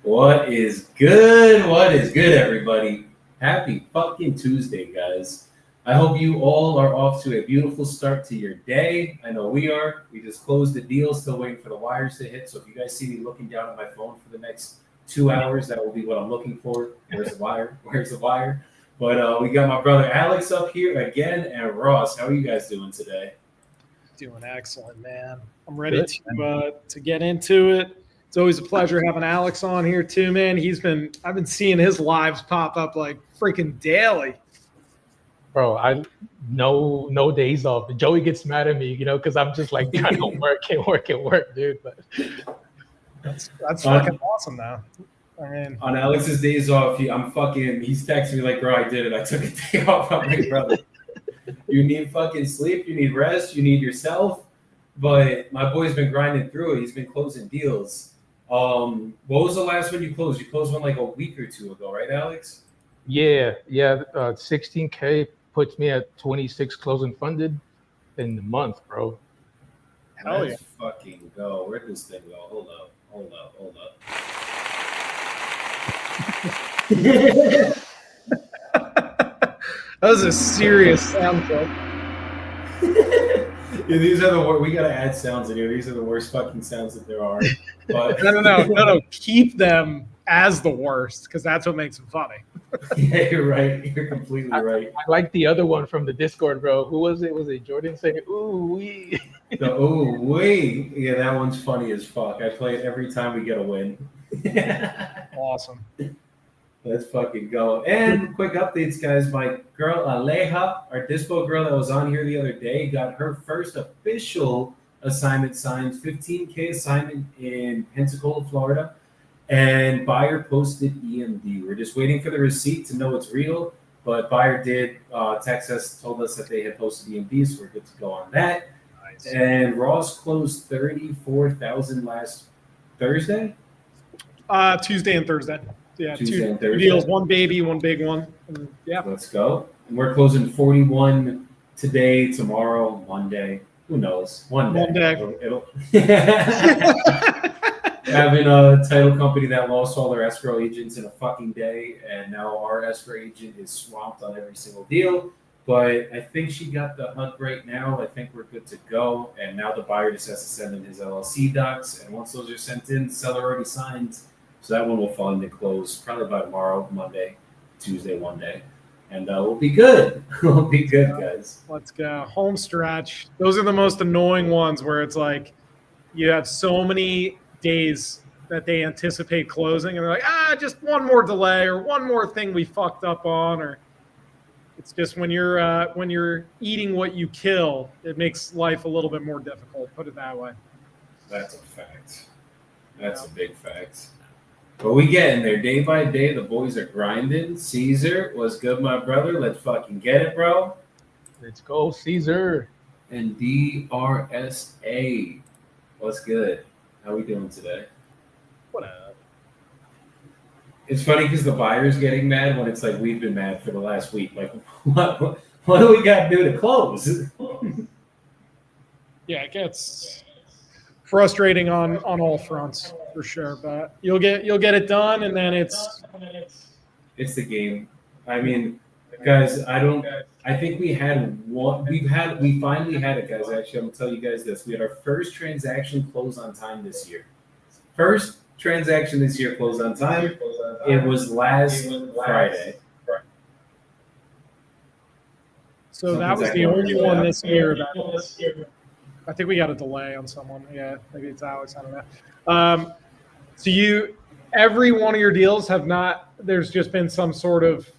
What is good? What is good, everybody? Happy fucking Tuesday, guys. I hope you all are off to a beautiful start to your day. I know we are. We just closed the deal, still waiting for the wires to hit. So if you guys see me looking down at my phone for the next 2 hours, that will be what I'm looking for. Where's the wire? Where's the wire? But we got my brother Alex up here again, and Ross. How are you guys doing today? Doing excellent, man. I'm ready to get into it. It's always a pleasure having Alex on here too, man. I've been seeing his lives pop up like freaking daily. Bro, no days off. Joey gets mad at me, because I'm just like trying to work, dude. But that's fucking awesome now. I mean, on Alex's days off, he's texting me like, bro, I did it. I took a day off. I'm like, brother, you need fucking sleep, you need rest, you need yourself. But my boy's been grinding through it. He's been closing deals. What was the last one you closed? You closed one like a week or two ago, right, Alex? Yeah. 16K puts me at 26 closing funded in the month, bro. Hell Let's fucking go. Where'd this thing go? Hold up. That was a serious sound clip. Yeah, these are the worst. We gotta add sounds in here. These are the worst fucking sounds that there are. But No. Keep them as the worst because that's what makes them funny. Yeah, you're right. You're completely right. I like the other one from the Discord, bro. Who was it? Was it Jordan saying, "Ooh wee"? The ooh wee. Yeah, that one's funny as fuck. I play it every time we get a win. Awesome. Let's fucking go. And quick updates, guys. My girl Aleja, our dispo girl that was on here the other day, got her first official assignment signed, 15K assignment in Pensacola, Florida. And buyer posted EMD. We're just waiting for the receipt to know it's real. But buyer did text us, told us that they had posted EMD, so we're good to go on that. Nice. And Ross closed 34,000 last Thursday. Tuesday and Thursday. Yeah, Tuesday and two Thursday. deals, one baby, one big one. And yeah. Let's go. And we're closing 41 today, tomorrow, Monday. Who knows? One day. It'll having a title company that lost all their escrow agents in a fucking day, and now our escrow agent is swamped on every single deal. But I think she got the HUD right now. I think we're good to go. And now the buyer just has to send in his LLC docs. And once those are sent in, the seller already signed. So that one will fall into close probably by tomorrow, Monday, Tuesday, one day. And we'll be good. We'll be good, guys. Let's go. Home stretch. Those are the most annoying ones where it's like you have so many days that they anticipate closing and they're like, just one more delay or one more thing we fucked up on. Or it's just when you're eating what you kill, it makes life a little bit more difficult. Put it that way. That's a fact. That's a big fact. But we getting there day by day. The boys are grinding. Caesar, what's good, my brother? Let's fucking get it, bro. Let's go, Caesar. And DRSA, what's good? How we doing today? What up? It's funny because the buyer's getting mad when it's like we've been mad for the last week. Like, what do we got to do to close? Yeah, it gets frustrating on all fronts for sure, but you'll get it done, and then it's the game. I mean, guys, I think we finally had it, guys. Actually, I'm gonna tell you guys this: we had our first transaction close on time this year. First transaction this year closed on time. It was last Friday. So that was the only one this year. I think we got a delay on someone. Yeah, maybe it's Alex. I don't know. So every one of your deals there's just been some sort of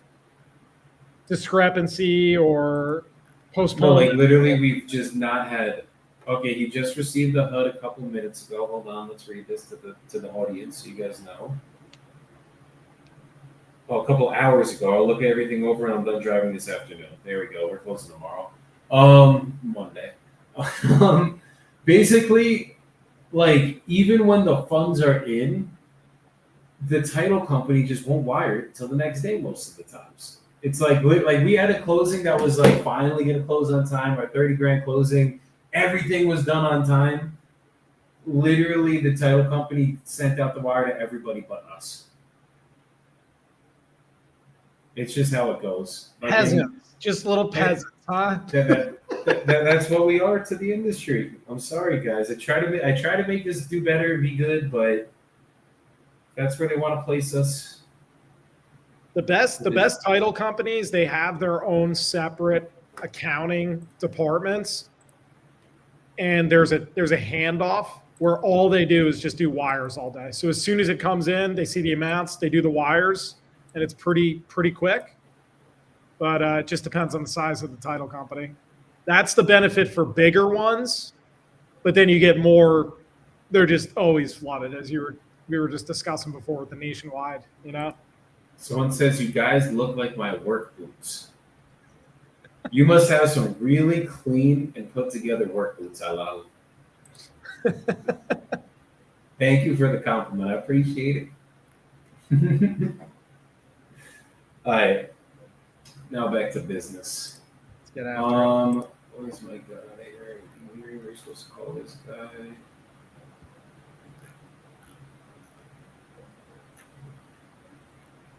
discrepancy or postponement? No, like literally we've just not had, okay, he just received the HUD a couple minutes ago. Hold on, let's read this to the audience so you guys know. Oh, a couple hours ago. I'll look at everything over and I'm done driving this afternoon. There we go. We're closing tomorrow. Monday. Basically, like, even when the funds are in, the title company just won't wire it till the next day most of the times. It's like we had a closing that was like finally going to close on time, our 30 grand closing. Everything was done on time. literally the title company sent out the wire to everybody but us. It's just how it goes. Like, Peasants, just little peasants, huh? that's what we are to the industry. I'm sorry, guys. I try to make this do better and be good, but that's where they want to place us. The best title companies, they have their own separate accounting departments, and there's a handoff where all they do is just do wires all day. So as soon as it comes in, they see the amounts, they do the wires, and it's pretty quick. But it just depends on the size of the title company. That's the benefit for bigger ones, but then you get more. They're just always flooded, as we were just discussing before with the nationwide. You know. Someone says you guys look like my work boots. You must have some really clean and put together work boots, Alal. Thank you for the compliment. I appreciate it. All right. Now back to business. Let's get after it. Where's my guy? We're supposed to call this guy.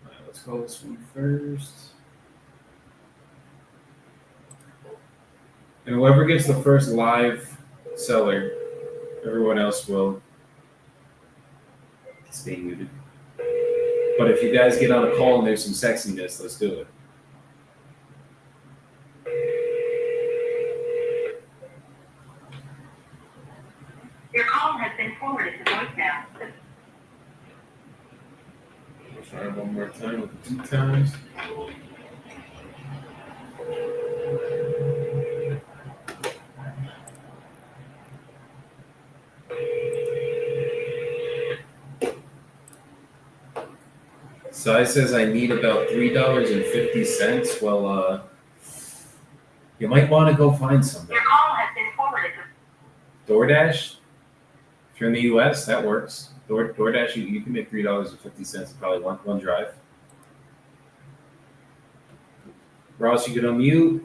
All right, let's call this one first. And whoever gets the first live seller, everyone else will stay muted. But if you guys get on a call and there's some sexiness, let's do it. Your call has been forwarded to voicemail. We'll try one more time with the 2 times. Sai says I need about $3.50. Well, you might want to go find something. Your call has been forwarded to DoorDash, if you're in the US, that works. DoorDash, you can make $3.50 in probably one drive. Ross, you can unmute.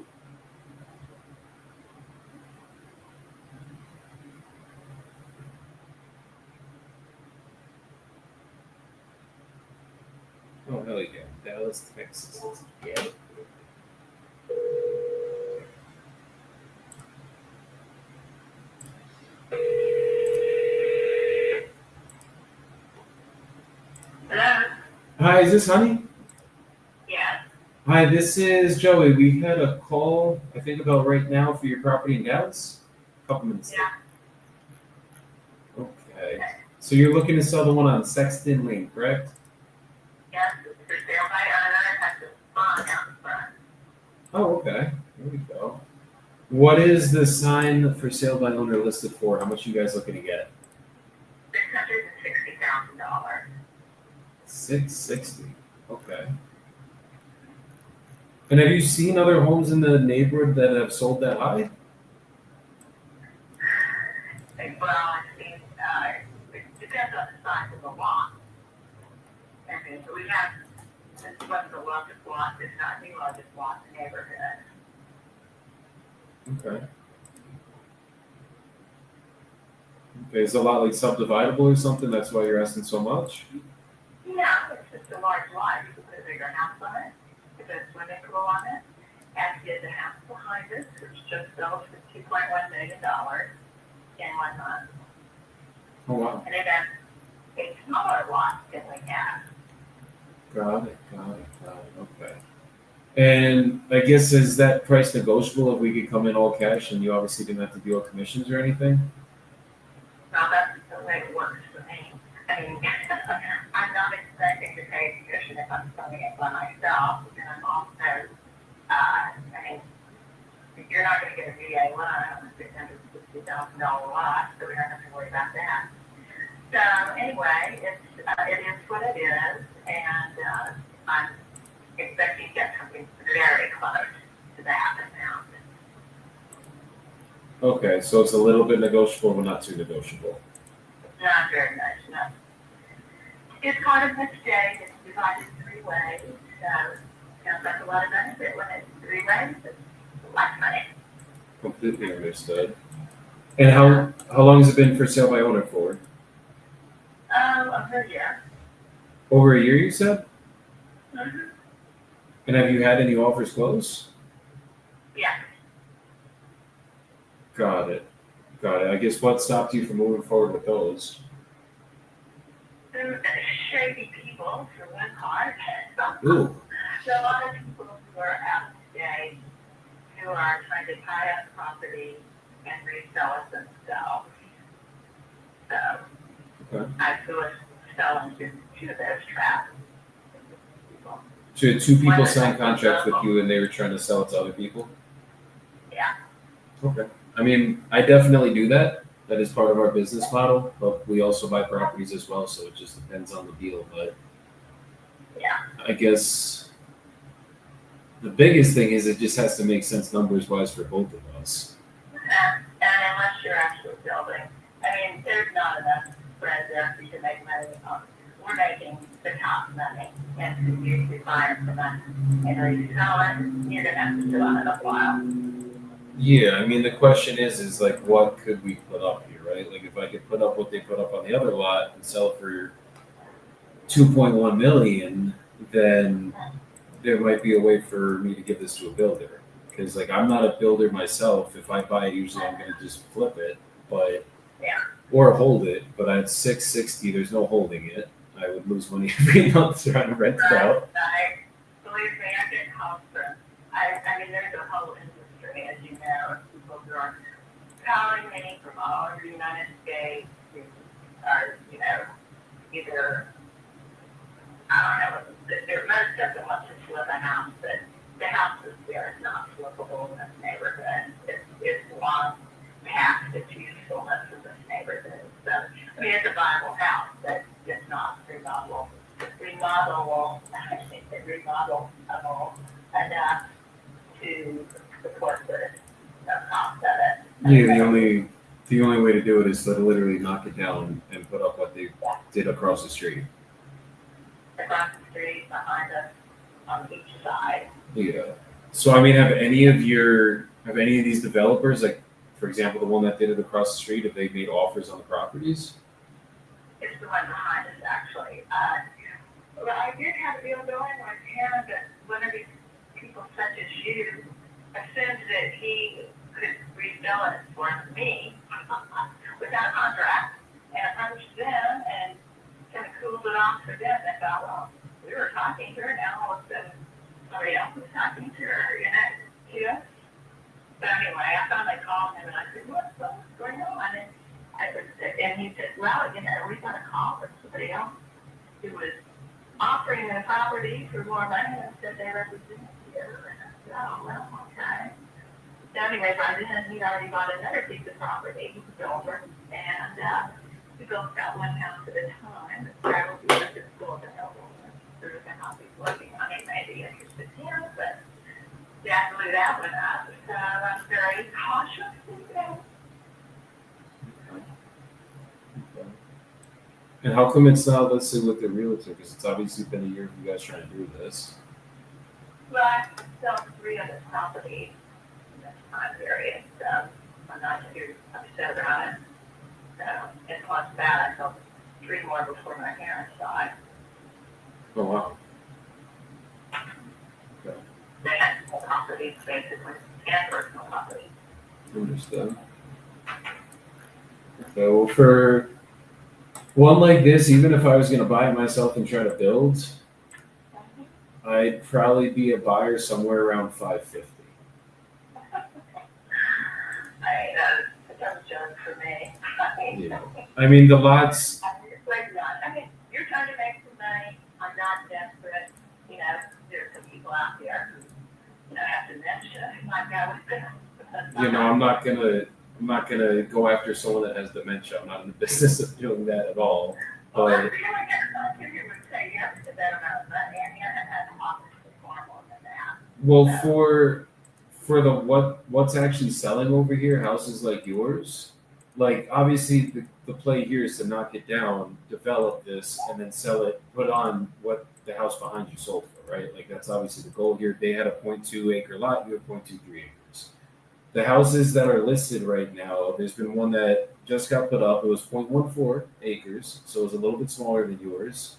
Oh, hell yeah. Dallas, Texas. Let's get it. Hello? Hi, is this Honey? Yes. Hi, this is Joey. We had a call, I think about right now, for your property in Dallas. A couple minutes ago. Yeah. Okay. So you're looking to sell the one on Sexton Lane, correct? Yes, it's for sale by owner. Has the bond out in front. Oh, okay. There we go. What is the sign for sale by owner listed for? How much you guys looking to get? $660,000. $660. Okay. And have you seen other homes in the neighborhood that have sold that high? Well, I mean, it depends on the size of the lot. I mean, we have, this was the largest lot, it's not the largest lot in the neighborhood. Okay. Okay, is the lot like subdividable or something? That's why you're asking so much? No, it's just a large lot. You can put a bigger house on it, you put a swimming pool on it, and get the house behind us, which just sold for $2.1 million in 1 month. Oh, wow. And it has a smaller lot than we have. Got it. Okay. And I guess is that price negotiable if we could come in all cash and you obviously didn't have to deal with commissions or anything? Well, that's the way it works for me. I mean, I'm not expecting to pay commission if I'm selling it by myself, and I'm also, I mean, you're not going to get a VA loan on a $660,000 lot, so we don't have to worry about that. So anyway, it is what it is, and I'm expecting to get something very close to that amount. Okay, so it's a little bit negotiable, but not too negotiable. Not very much, no. It's kind of a mistake. It's divided 3 ways, so sounds like a lot of benefit when it's 3 ways. It's less money. Completely understood. And how long has it been for sale by owner for? Over a year. Over a year, you said? Mm-hmm. And have you had any offers close? Yeah. Got it. I guess what stopped you from moving forward with those? Shady people for one part. Ooh. So a lot of people who are out today who are trying to tie up property and resell it themselves. So Okay. I was selling to those traps. So you had two people signed contracts with you and they were trying to sell it to other people? Yeah. Okay. I mean, I definitely do that. That is part of our business model, but we also buy properties as well, so it just depends on the deal. But Yeah. I guess the biggest thing is it just has to make sense numbers wise for both of us. And unless you're actually building, I mean, there's not enough spread there for you to make money on. We're making the top money, and if you buy it from us and resell it, you're gonna have to sit on it a while. Yeah, I mean the question is like what could we put up here, right? Like if I could put up what they put up on the other lot and sell it for 2.1 million, then there might be a way for me to give this to a builder. Because like I'm not a builder myself. If I buy it, usually I'm gonna just flip it, but Yeah. or hold it. But at 660, there's no holding it. I would lose money every month trying to rent it out. Believe me, I get calls from, I mean, there's a whole industry, as you know, of people who are calling me from all over the United States who are, either, I don't know, most of them want to flip a house, but the houses there is not flippable in this neighborhood. It's long past its usefulness in this neighborhood. So, I mean, it's a viable house, but it's not remodelable. I think they remodelable enough to support the cost of it. Yeah, the only way to do it is to literally knock it down and put up what they did across the street. Across the street, behind us, on each side. Yeah. So I mean, have any of these developers, like for example, the one that did it across the street, have they made offers on the properties? It's the one behind us, actually. Well, I did have a deal going with him, but one of these people such as you assumed that he could resell it for me without a contract, and approached them and kind of cooled it off for them. They thought, well, we were talking to her, now all of a sudden somebody else was talking to her, to us. But anyway, I finally called him and I said, what's going on? And he said, well, we got a call from somebody else who was offering the property for more money and said they represented you. And I said, oh, well, okay. So anyway, by then he'd already bought another piece of property. He was a builder. And we built that one house at a time. The travel was just still available. There's a house he's working on. It may be interested in him, but that blew that one up. So I'm very cautious these days. And how come it's not listed with the realtor? Because it's obviously been a year of you guys trying to do this. Well, I sold 3 other properties in this time period, so I'm not too upset about it. So, and plus that, I sold 3 more before my parents died. Oh wow. They had small properties, basically, and personal properties. Understood. Okay, well, for one like this, even if I was going to buy it myself and try to build, I'd probably be a buyer somewhere around 550. It's a joke for me. Yeah. I mean, the lots. I mean, you're trying to make some money. I'm not desperate. There's some people out there who, have dementia. My God, I'm not gonna go after someone that has dementia. I'm not in the business of doing that at all. Well, I But feel like everybody would say yes to that amount of money. I mean, I had obviously far more than that. well, for the what's actually selling over here, houses like yours, like obviously the play here is to knock it down, develop this, and then sell it, put on what the house behind you sold for, right? Like that's obviously the goal here. They had a 0.2 acre lot, you have 0.23 acres. The houses that are listed right now, there's been one that just got put up. It was 0.14 acres, so it was a little bit smaller than yours.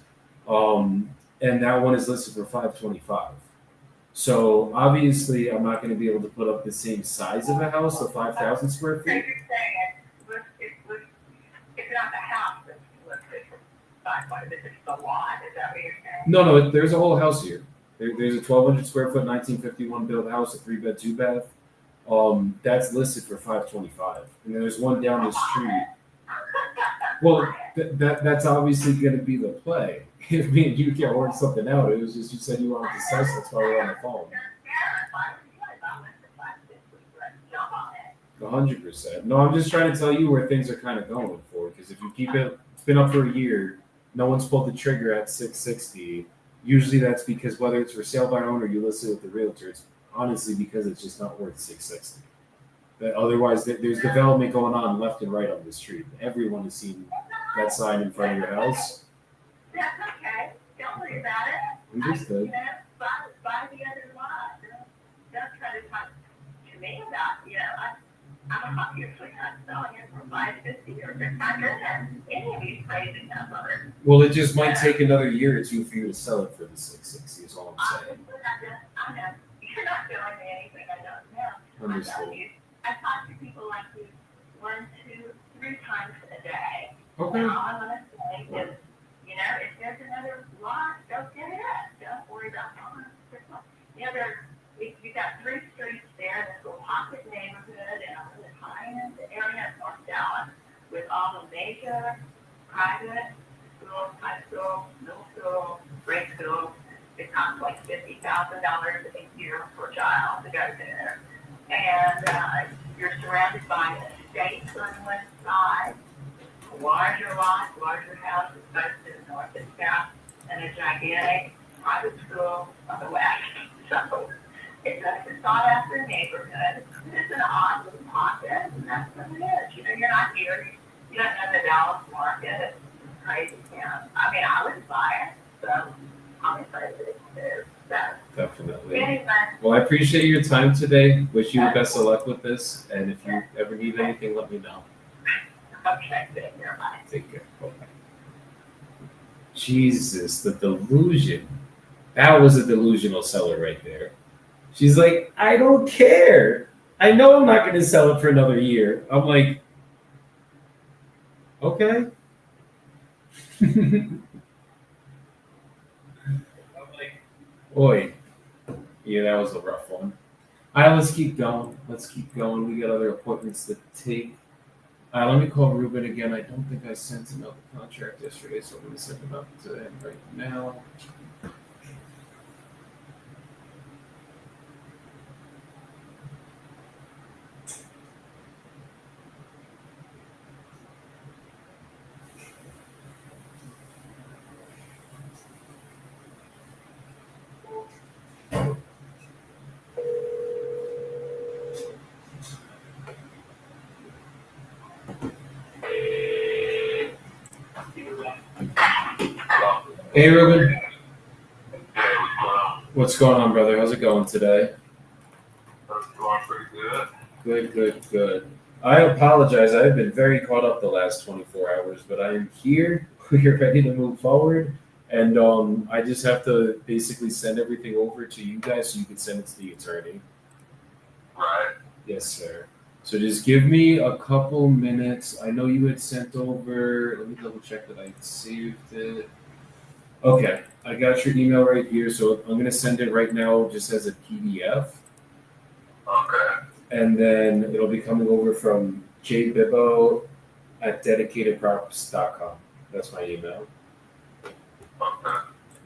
And that one is listed for 525. So obviously, I'm not going to be able to put up the same size of a house, the 5,000 square So feet. you're saying it's not the house that's listed for 500, it's the lot, is that what you're saying? No, there's a whole house here. There's a 1,200 square foot, 1951 built house, a 3-bed, 2-bath. That's listed for 525, and then there's one down the street. Well, that's obviously going to be the play. If me and you can't work something out, it was just you said you wanted to sell, so that's why we're on the phone. 100%. No, I'm just trying to tell you where things are kind of going for. Because if you keep it, it's been up for a year. No one's pulled the trigger at 660. Usually, that's because whether it's for sale by owner or you list it with the realtor, it's honestly because it's just not worth 660. But otherwise, there's development going on left and right on the street. Everyone has seen that sign in front of your house. That's okay. Don't worry about it. Understood. You know, buy the other lot. Don't try to talk to me about, I'm obviously not selling it for 550 or 600 and any of these crazy numbers. Well, it just might take another year or two for you to sell it for the 660. Is all I'm saying. I know. You're not telling me anything I don't know. Understood. I tell you, I talk to people like you 1, 2, 3 times a day. Okay. And all I'm going to say is, if there's another lot, go get it. Don't worry about going. You've got 3 streets there, this little pocket neighborhood in a really high-end area of North Dallas with all the major private schools, high school, middle school, grade school. It costs like $50,000 a year per child to go there. And you're surrounded by estates on one side, larger lots, larger houses, both to the north and south, and a gigantic private school on the west. So it's a sought-after neighborhood. It's an odd little pocket, and that's what it is. You're not here. You don't know the Dallas market. It's a crazy town. I mean, I would buy it, so I'm excited to do that. Definitely. Anyway, Well, I appreciate your time today. Wish you the best of luck with this. And if you ever need anything, let me know. okay, take care, bye. Take care. Bye-bye. Jesus, the delusion. That was a delusional seller right there. She's like, I don't care. I know I'm not going to sell it for another year. I'm like, okay. I'm like, oi. Yeah, that was a rough one. All right, let's keep going. We got other appointments to take. Let me call Ruben again. I don't think I sent him out the contract yesterday, so I'm going to send him out to him right now. Hey, Ruben. What's going on, brother? How's it going today? That's going pretty good. Good. I apologize. I've been very caught up the last 24 hours, but I am here. We're ready to move forward. And I just have to basically send everything over to you guys so you can send it to the attorney. Right. Yes, sir. So just give me a couple minutes. I know you had sent over, let me double check that I saved it. Okay, I got your email right here, so I'm going to send it right now just as a PDF. Okay. And then it'll be coming over from jbibbo@dedicatedprops.com. That's my email. Okay.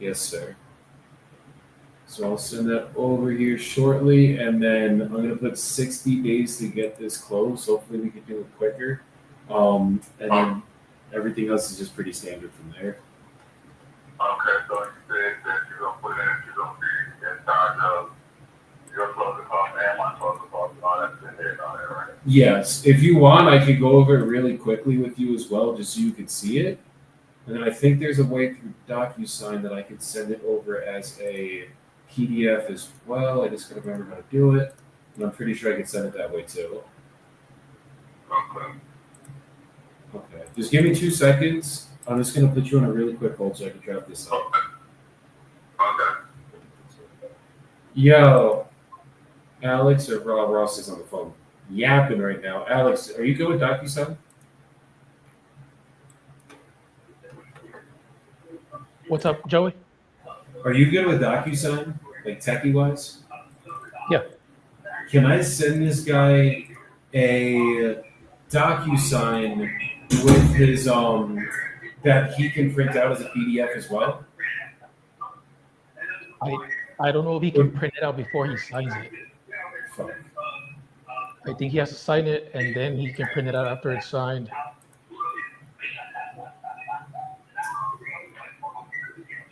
Yes, sir. So I'll send that over here shortly, and then I'm going to put 60 days to get this closed. Hopefully we can do it quicker. And then everything else is just pretty standard from there. Okay, so you said that you're going to put in, you're going to be in charge of your closing costs and my closing costs and all that's in there and all that, right? Yes. If you want, I could go over it really quickly with you as well, just so you could see it. And then I think there's a way through DocuSign that I could send it over as a PDF as well. I just got to remember how to do it. And I'm pretty sure I can send it that way too. Okay. Okay. Just give me 2 seconds. I'm just gonna put you on a really quick hold so I can drop this up. Okay. Yo, Alex or Ross is on the phone yapping right now. Alex, are you good with DocuSign? What's up, Joey? Are you good with DocuSign, like techie wise? Yeah. Can I send this guy a DocuSign with his that he can print out as a PDF as well? I don't know if he can print it out before he signs it. Fuck. I think he has to sign it and then he can print it out after it's signed.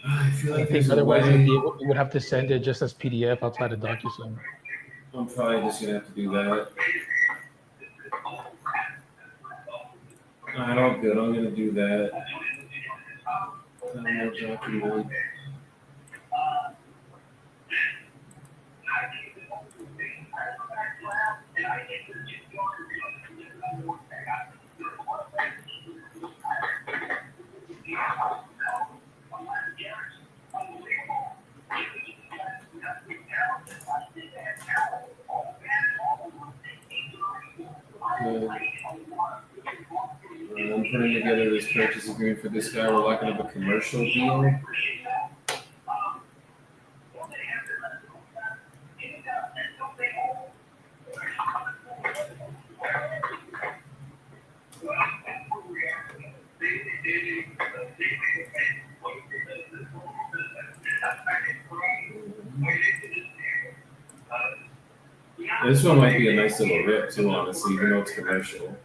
I feel I like think there's a otherwise way. he would have to send it just as PDF outside of DocuSign. I'm probably just gonna have to do that. I don't good. I'm gonna do that. Document. I'm putting together this purchase agreement for this guy. We're locking up a commercial deal. This one might be a nice little rip too, honestly, even though it's commercial.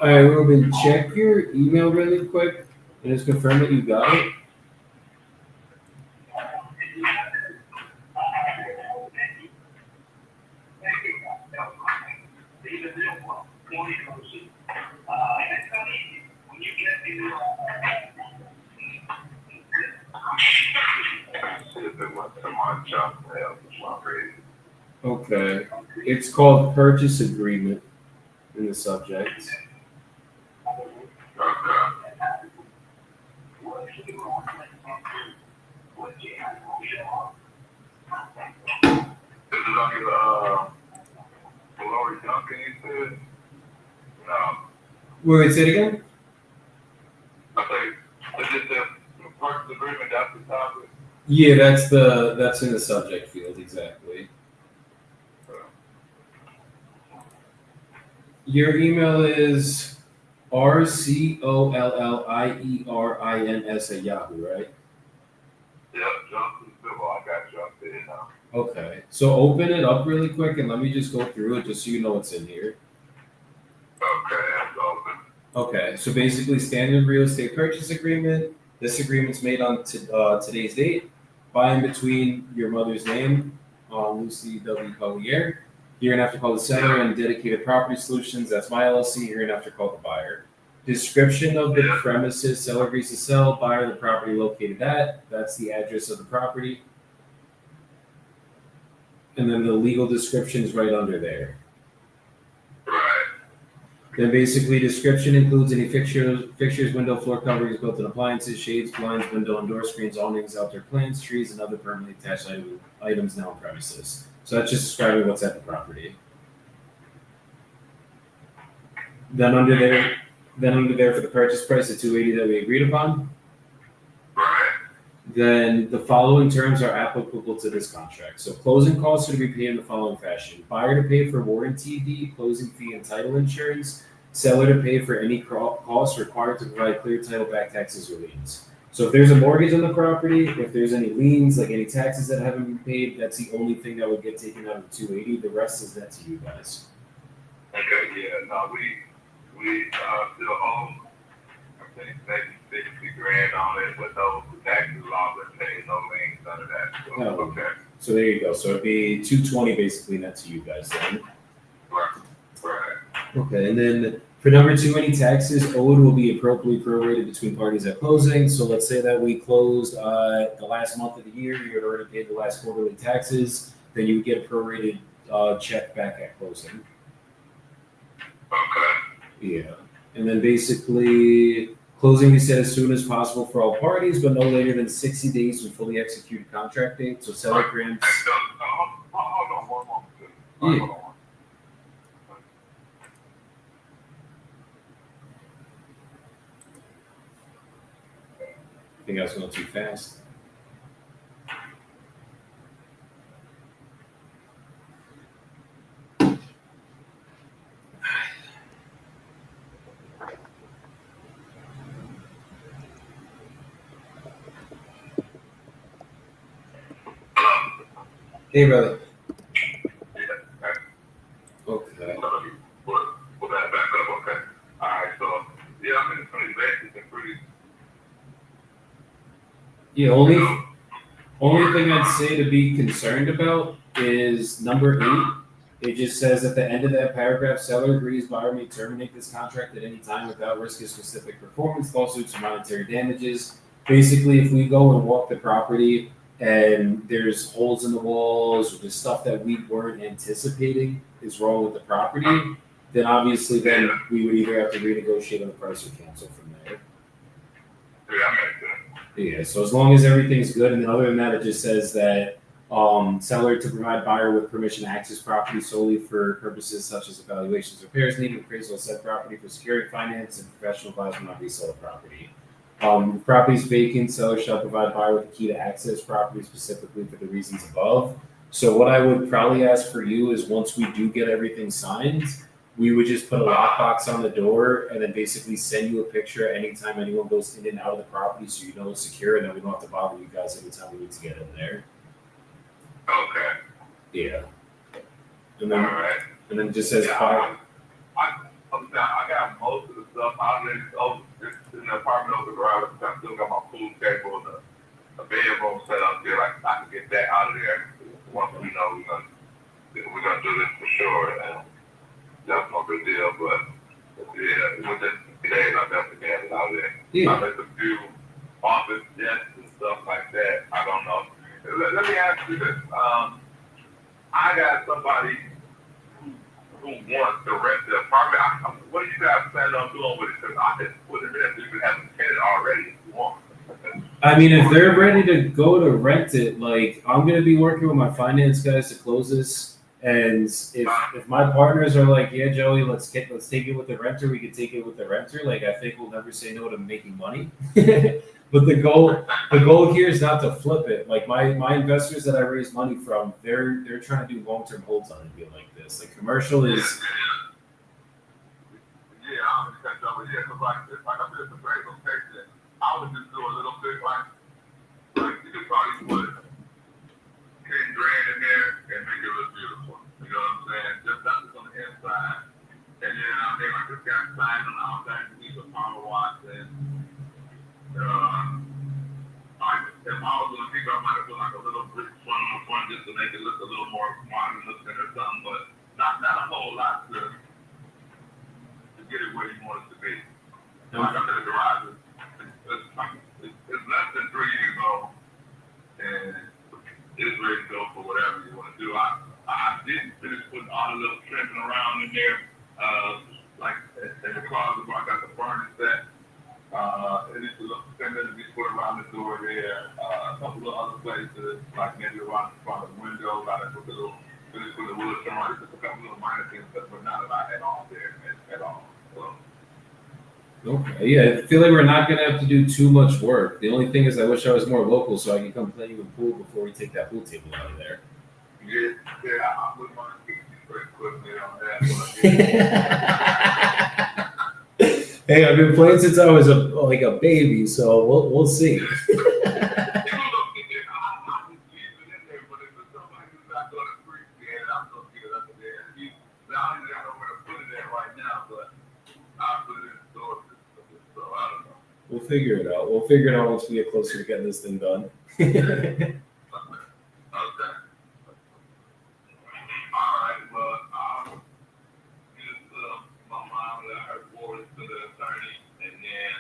All right, Ruben, check your email really quick and just confirm that you got it. See if it went to my junk mail. my page. Okay. It's called purchase agreement in the subject. Okay. This is under Glory Duncan, you said? No. Wait, say it again? I say, is it the purchase agreement, that's the topic? Yeah, that's in the subject field, exactly. Your email is rcollierins@yahoo, right? Yeah, Johnson Civil, I got you up there now. Okay. So open it up really quick and let me just go through it just so you know what's in here. Okay, that's open. Okay. So basically, standard real estate purchase agreement. This agreement's made on today's date, by and between your mother's name, Lucy W. Collier. You're gonna have to call the seller and Dedicated Property Solutions. That's my LLC. You're gonna have to call the buyer. Description of the premises. Seller agrees to sell. Buyer, the property located at. That's the address of the property. And then the legal description is right under there. Right. Then basically description includes any fixtures, window, floor coverings, built-in appliances, shades, blinds, window and door screens, awnings, outdoor plants, trees, and other permanently attached items now on premises. So that's just describing what's at the property. Then under there for the purchase price, the $280 that we agreed upon. Right. Then the following terms are applicable to this contract. So closing costs are to be paid in the following fashion. Buyer to pay for warranty deed, closing fee, and title insurance. Seller to pay for any costs required to provide clear title, back taxes, or liens. So if there's a mortgage on the property, if there's any liens, like any taxes that haven't been paid, that's the only thing that would get taken out of the $280. The rest is net to you guys. Okay, yeah, no, we still owe, I think, maybe 60 grand on it, but those taxes, laws, and pay, no liens, none of that. So, No. okay. So there you go. So it'd be $220 basically net to you guys then. Right. Okay, and then for number two, any taxes owed will be appropriately prorated between parties at closing. So let's say that we closed the last month of the year, you had already paid the last quarterly taxes, then you would get a prorated check back at closing. Okay. Yeah, and then basically closing we said as soon as possible for all parties, but no later than 60 days from fully executed contract date. So seller grants. Hold on one moment. Yeah. Hold on. I think I was going too fast. Hey, brother. Yeah, Okay. Put that back up, okay. All right, so, yeah, I mean, it's pretty basic and pretty, Yeah, only thing I'd say to be concerned about is number 8. It just says at the end of that paragraph, seller agrees buyer may terminate this contract at any time without risk of specific performance, lawsuits, or monetary damages. Basically, if we go and walk the property and there's holes in the walls or just stuff that we weren't anticipating is wrong with the property, then obviously then we would either have to renegotiate on the price or cancel from there. yeah, that makes sense. Yeah, so as long as everything's good, and then other than that, it just says that seller to provide buyer with permission to access property solely for purposes such as evaluations, repairs needed, appraisal of said property for securing finance and professional advisement on resale of property. If property is vacant, seller shall provide buyer with a key to access property specifically for the reasons above. So what I would probably ask for you is once we do get everything signed, we would just put a lockbox on the door and then basically send you a picture anytime anyone goes in and out of the property so you know it's secure, and then we don't have to bother you guys anytime we need to get in there. Okay. Yeah. And All then right. and then it just says Yeah, buyer. I got most of the stuff out there. It's in the apartment over the garage. I still got my pool table and a bedroom set up there. Like I can get that out of there once we know we're gonna do this for sure. And that's no big deal. But yeah, within 3 days, I definitely get it out of there. Yeah. I make a few office desks and stuff like that. I don't know. Let me ask you this. I got somebody who wants to rent the apartment, what are you guys planning on doing with it? Because I can put it in there, you can have a tenant already if you want. I mean, if they're ready to go to rent it, like I'm gonna be working with my finance guys to close this. And if my partners are like, yeah, Joey, let's take it with the renter, we could take it with the renter. Like I think we'll never say no to making money. But the goal here is not to flip it. Like my investors that I raise money from, they're trying to do long-term holds on a deal like this. Like commercial is. Yeah, I'm gonna catch up with you. Cause like I said, it's a great location. I would just do a little bit like you could probably put 10 grand in there and make it look beautiful. You know what I'm saying? Just not just on the inside. And then I mean, like this guy signed on the outside, you need a power wash and if I was gonna keep, I might have put like a little brick front on the front just to make it look a little more modern looking or something, but not a whole lot to get it where you want it to be. Like I said, the garage it's less than 3 years old and it's ready to go for whatever you want to do. I didn't finish putting all the little trimming around in there, like in the closet where I got the furnace set. It is a little extended to be put around the door there. A couple of other places, like maybe around the front of the window, I put the little finish with the wood trim. Just a couple of minor things, but not a lot at all there at all. So. Okay, yeah, I feel like we're not gonna have to do too much work. The only thing is, I wish I was more local so I could come play with pool before we take that pool table out of there. Yeah, I wouldn't mind getting straight equipment on that. Hey, I've been playing since I was a baby, so we'll see. We'll figure it out. We'll figure it out once we get closer to getting this thing done. Okay. All right. Well, just my mom that I heard forward to the attorney, and then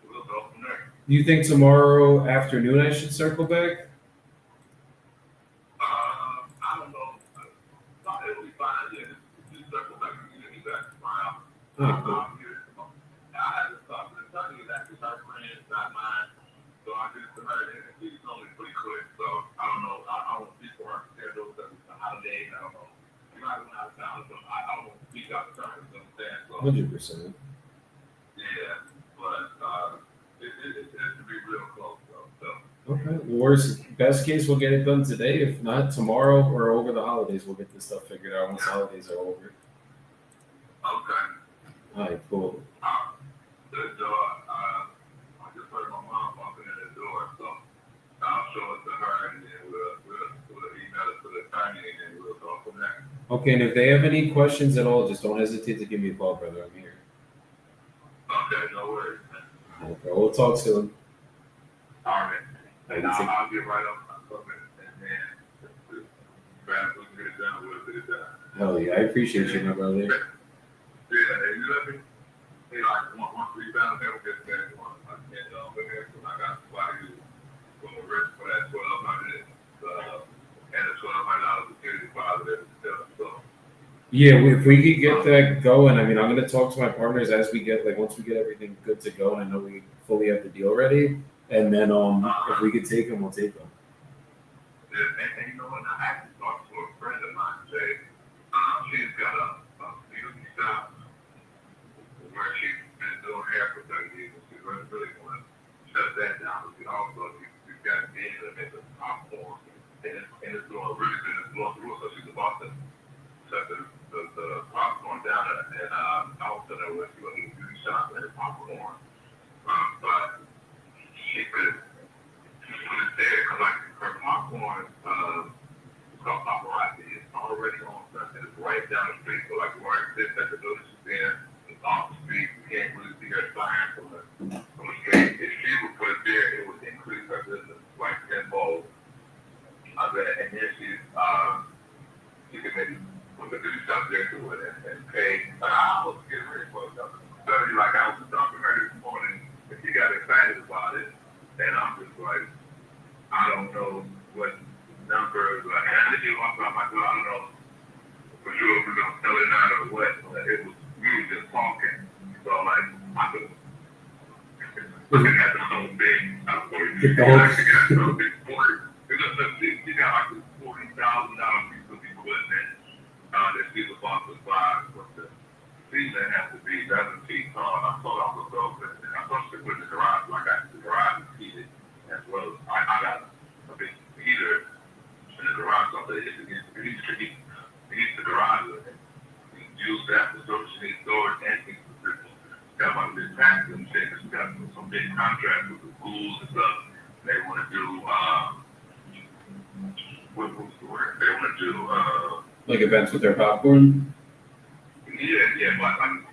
we'll go from there. Do you think tomorrow afternoon I should circle back? I don't know. It'll be fine. Yeah, just circle back and get me back tomorrow. Oh, I had to talk to the attorney that because her friend, not mine. So I did it to her, and she's only pretty quick. So I don't know. I won't speak for her schedule because it's a holiday. I don't know. You might have been out of town, so I won't speak out of turn. You understand? So 100%. yeah, but it should be real close though. So. Okay. Best case, we'll get it done today. If not, tomorrow or over the holidays, we'll get this stuff figured out once the holidays are over. Okay. All right, cool. The door, I just heard my mom walking in the door, so I'll show it to her, and then we'll email it to the attorney, and then we'll go from there. Okay, and if they have any questions at all, just don't hesitate to give me a call, brother. I'm here. Okay, no worries, man. Okay, we'll talk soon. All right. And I'll get right up my equipment, and then perhaps we can get it done, we'll get it done. Hell yeah, I appreciate you, my brother. Yeah, and you let me, like, once we found out, we'll get that one. I can't over there, so I got somebody who's going to risk for that $1,200, and the $1,200 security deposit and stuff, so. Yeah, if we could get that going, I mean, I'm going to talk to my partners as we get, once we get everything good to go, and I know we fully have the deal ready, and then if we could take them, we'll take them. And you know what, I actually talked to a friend of mine today. She's got a beauty shop where she's been doing hair for 30 years, and she's really going to shut that down. But she also, she's got a bid to make a popcorn, and it's doing really good. It's going through, so she's about to shut the popcorn down, and I was telling her when she was in the beauty shop and the popcorn. But she could put it there, because like her popcorn, it's called paparazzi. It's already on Sunset. It's right down the street. So like where it sits at the building she's in, it's off the street. You can't really see her sign from the street. If she would put it there, it would increase her business like tenfold. And then she could maybe put the beauty shop there to it and pay. I was getting ready for it. Like I was talking to her this morning, and she got excited about it. And I'm just like, I don't know what numbers or Looking at the whole thing, Get the whole- you got like this $40,000 piece of equipment that she's about to buy, but the season has to be 7 feet tall. I told her I was going to go, and I thought she put in the garage. So I got the garage heated as well. I got a big heater in the garage, so it needs to heat the garage. And use that for storage. She needs storage and things for Christmas. Got about this taxes and shit. She got some big contracts with the schools and stuff. They want to do, what's the word? They want to do, Like events with their popcorn. yeah, but like,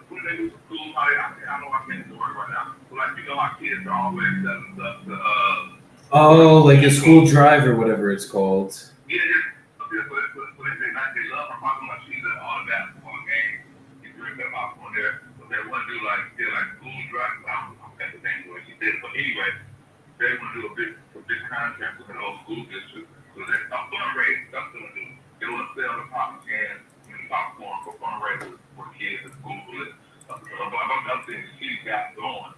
when they do school, I don't know, I can't do it right now. But like, you know, our kids are always selling stuff to, Oh, like a school drive or whatever it's called. yeah, but they love her popcorn. Like, she's at all the basketball games. You drink them popcorn there. But they want to do like school drive. I don't think the name what she did. But anyway, they want to do a big contract with an old school district. So they're fundraising. That's what they do. They want to sell the popcorn cans and popcorn for fundraisers for kids at school. I'm saying she's got going.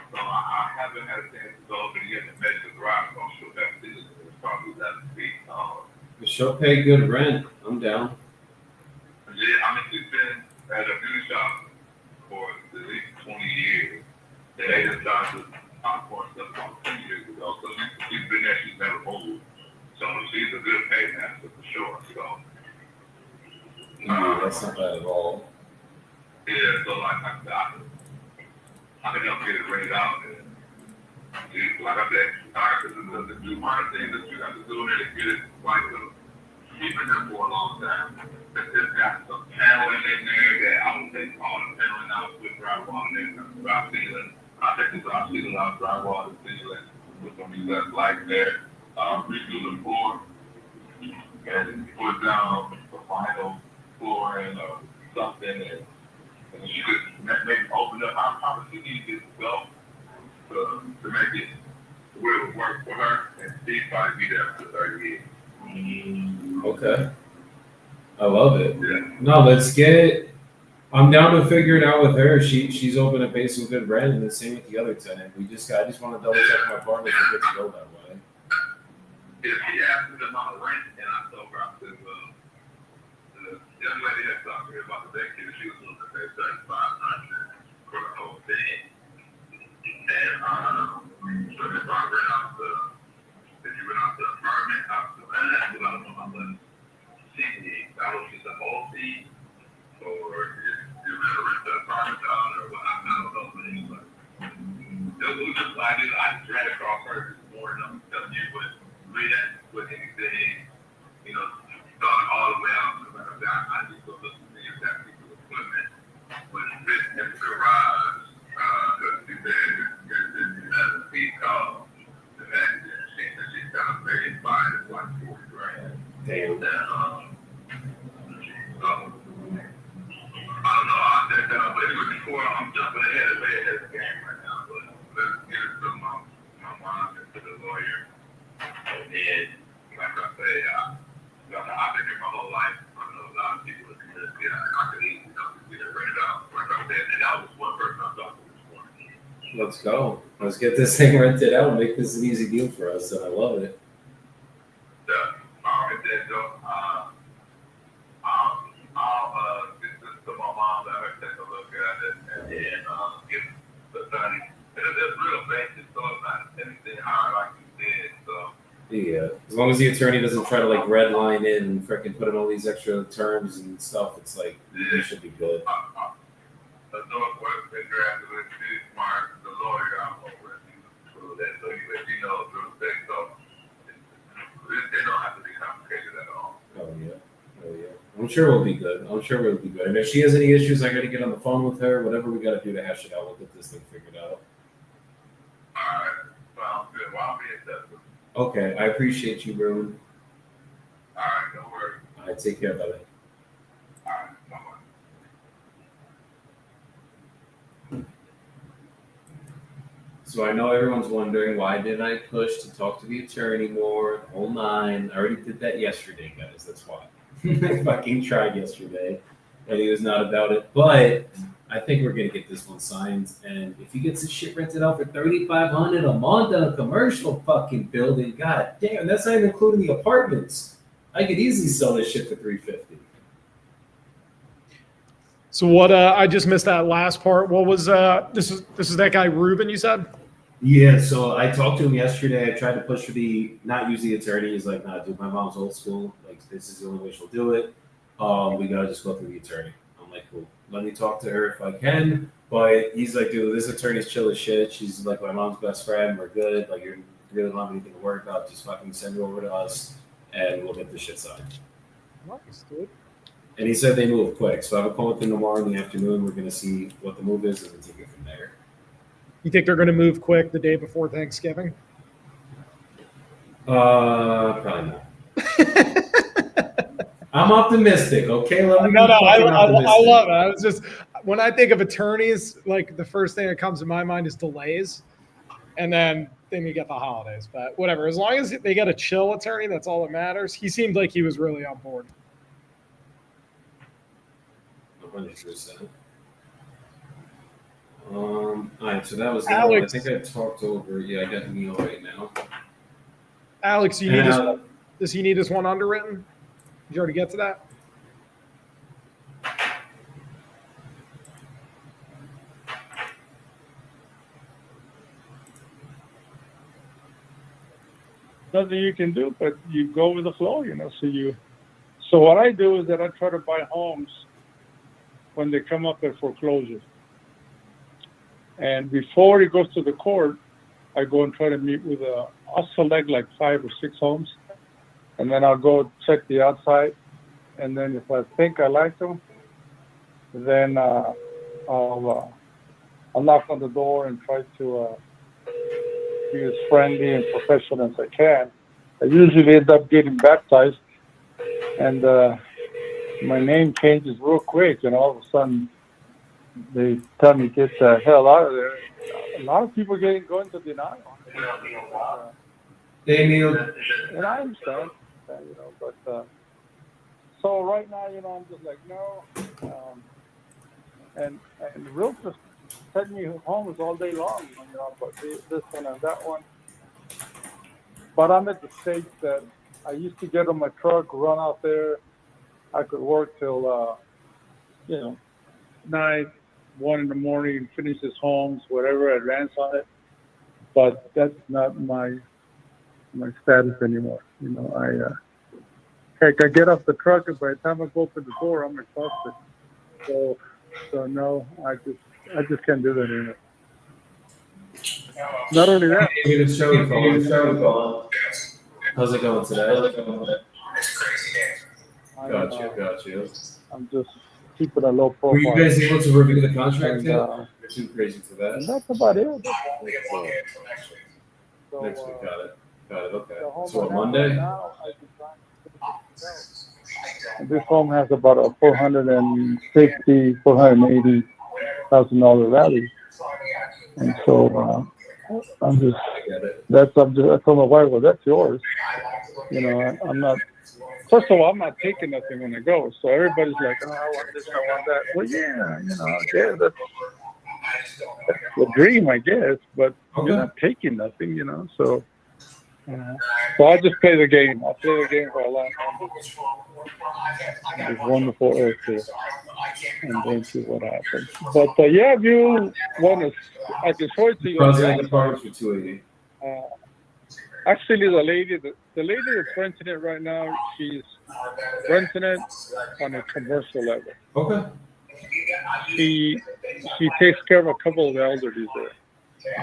So I haven't had a chance to go, but yet the medical garage on show that season is probably 11 feet tall. She'll pay good rent. I'm down. Yeah, I mean, she's been at a beauty shop for at least 20 years. They just started popcorn stuff about 2 years ago. So she's been there, she's never moved. So she's a good paymaster for sure. So That's not bad at all. yeah, so like I think I'm getting rated out. And like I said, the one thing that you have to do is get it like keeping them for a long time. But just got some paneling in there that I don't think all the paneling out with drywall in there. Drop ceiling. I think the drop ceiling out drywall and ceiling with some of less light there. Redo the floor and put down the final flooring or something and you could maybe open up. I probably need to go to make it where it would work for her, and Steve probably be there for 30 years. Okay. I love it. Yeah. No, let's get. I'm down to figure it out with her. She's open to pay some good rent, and the same with the other tenant. I just want to double check my partner if we get to go that way. If she asked me the amount of rent, and I told her, I said, well, the young lady that talked to me about the daycare, she was looking to pay $3,500 for the whole thing. And so if I rent out if you rent out the apartment, that's what I don't know how much $68 the whole fee, or if you rent the apartment out, or what, I don't know, but anyway. It was just what I did. I just ran across her this morning. I'm telling you, but rent with anything, starting all the way out. I just go look and see if that piece of equipment was fit in the garage. Because she said it's 11 feet tall. And she's got a very fine, it's like 40 grand. Damn. And, so, I don't know. I said that, but anyway, before I'm jumping ahead of the game right now, but let's get it to my mom and to the lawyer. And then, like I say, I've been here my whole life. I know a lot of people in the community. I could easily get it rented out. Like I said, and that was one person I talked to this morning. Let's go. Let's get this thing rented out and make this an easy deal for us. And I love it. All right, then, Joe. I'll get this to my mom, let her take a look at it, and then get the money. And it's real basic, so it's not anything hard like you did. So. Yeah. As long as the attorney doesn't try to like red line in and freaking put in all these extra terms and stuff, it's like you should be good. The Northwest been drafted with Steve Smart, the lawyer I'm over at so he knows real estate, so it don't have to be complicated at all. Oh yeah. Oh yeah. I'm sure we'll be good. And if she has any issues, I got to get on the phone with her. Whatever we got to do to hash it out, we'll get this thing figured out. All right. Sounds good. Well, I'll be in touch with you. Okay. I appreciate you, Bruin. All right. No worries. All right. Take care, brother. All right. Bye-bye. So I know everyone's wondering, why did I push to talk to the attorney more? The whole nine. I already did that yesterday, guys. That's why. I fucking tried yesterday, and he was not about it. But I think we're gonna get this one signed, and if he gets his shit rented out for $3,500 a month in a commercial fucking building, god damn, that's not even including the apartments. I could easily sell this shit for $350. So what? I just missed that last part. What was this? Is that guy Ruben? You said? Yeah, so I talked to him yesterday. I tried to push for not use the attorney. He's like, nah, dude, my mom's old school. Like, this is the only way she'll do it. We gotta just go through the attorney. I'm like, cool. Let me talk to her if I can. But he's like, dude, this attorney's chill as shit. She's like my mom's best friend. We're good. Like, you really don't have anything to worry about. Just fucking send her over to us, and we'll get the shit signed. Nice, dude. And he said they move quick. So I have a call with him tomorrow in the afternoon. We're gonna see what the move is and then take it from there. You think they're going to move quick the day before Thanksgiving? Probably not. I'm optimistic. Okay, let me. No, I optimistic. love it. I was just when I think of attorneys, like the first thing that comes to my mind is delays, and then you get the holidays. But whatever, as long as they get a chill attorney, that's all that matters. He seemed like he was really on board. 100%. All right, so that was that Alex. one. I think I talked over. Yeah, I got Neil right now. Alex, you need does he need this one underwritten? Did you already get to that? Nothing you can do, but you go with the flow, you know. So what I do is that I try to buy homes when they come up at foreclosure. And before it goes to the court, I go and try to meet with I'll select like 5 or 6 homes, and then I'll go check the outside. And then if I think I like them, then I'll knock on the door and try to be as friendly and professional as I can. I usually end up getting baptized, and my name changes real quick, and all of a sudden they tell me get the hell out of there. A lot of people going to denial. Hey, Neil. And I understand, you know, but so right now, you know, I'm just like, no. And realtors send me homes all day long, you know, but this one and that one. But I'm at the stage that I used to get on my truck, run out there. I could work till, 9, 1 in the morning, finish his homes, whatever, advance on it. But that's not my status anymore. You know, I get off the truck, and by the time I go open the door, I'm exhausted. So no, I just can't do that anymore. Not only that. How's it going today? Got you. I'm just keeping a low profile. Were you guys able to review the contract And, yet? You're too crazy for that. And that's about it. So, Next week, got it. Okay. the home So I on have Monday? right now, I designed it. This home has about a $480,000 value, and so I'm just. I get it. I told my wife, well, that's yours. You know, I'm not. First of all, I'm not taking nothing when I go. So everybody's like, oh, I want this, I want that. Well, yeah, you know, I guess that's the dream, I guess. But you're not taking nothing, you know. So I just play the game. I play the game for a long time. It's wonderful earth here, and then see what happens. But yeah, if you want to, I can show it to you. The apartments for 280. Actually, the lady that's renting it right now, she's renting it on a commercial level. Okay. She takes care of a couple of the elderly there.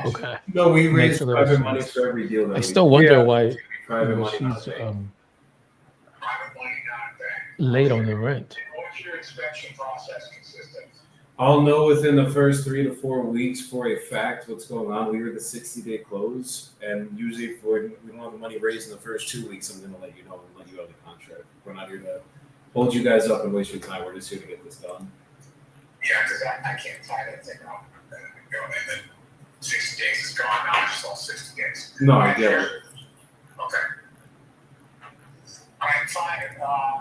Okay. No, we Makes raise a lot of private money sense. for every deal. That I we still wonder Yeah. why private money. she's late on the rent. I'll know within the first 3 to 4 weeks for a fact what's going on. We were the 60-day close, and usually if we don't have the money raised in the first 2 weeks, I'm going to let you know and let you out of the contract. We're not here to hold you guys up and waste your time. We're just here to get this done. Yeah, because I can't tie that thing off. And then 60 days is gone. Now I just lost 60 days. No, I get it. Okay. All right, fine.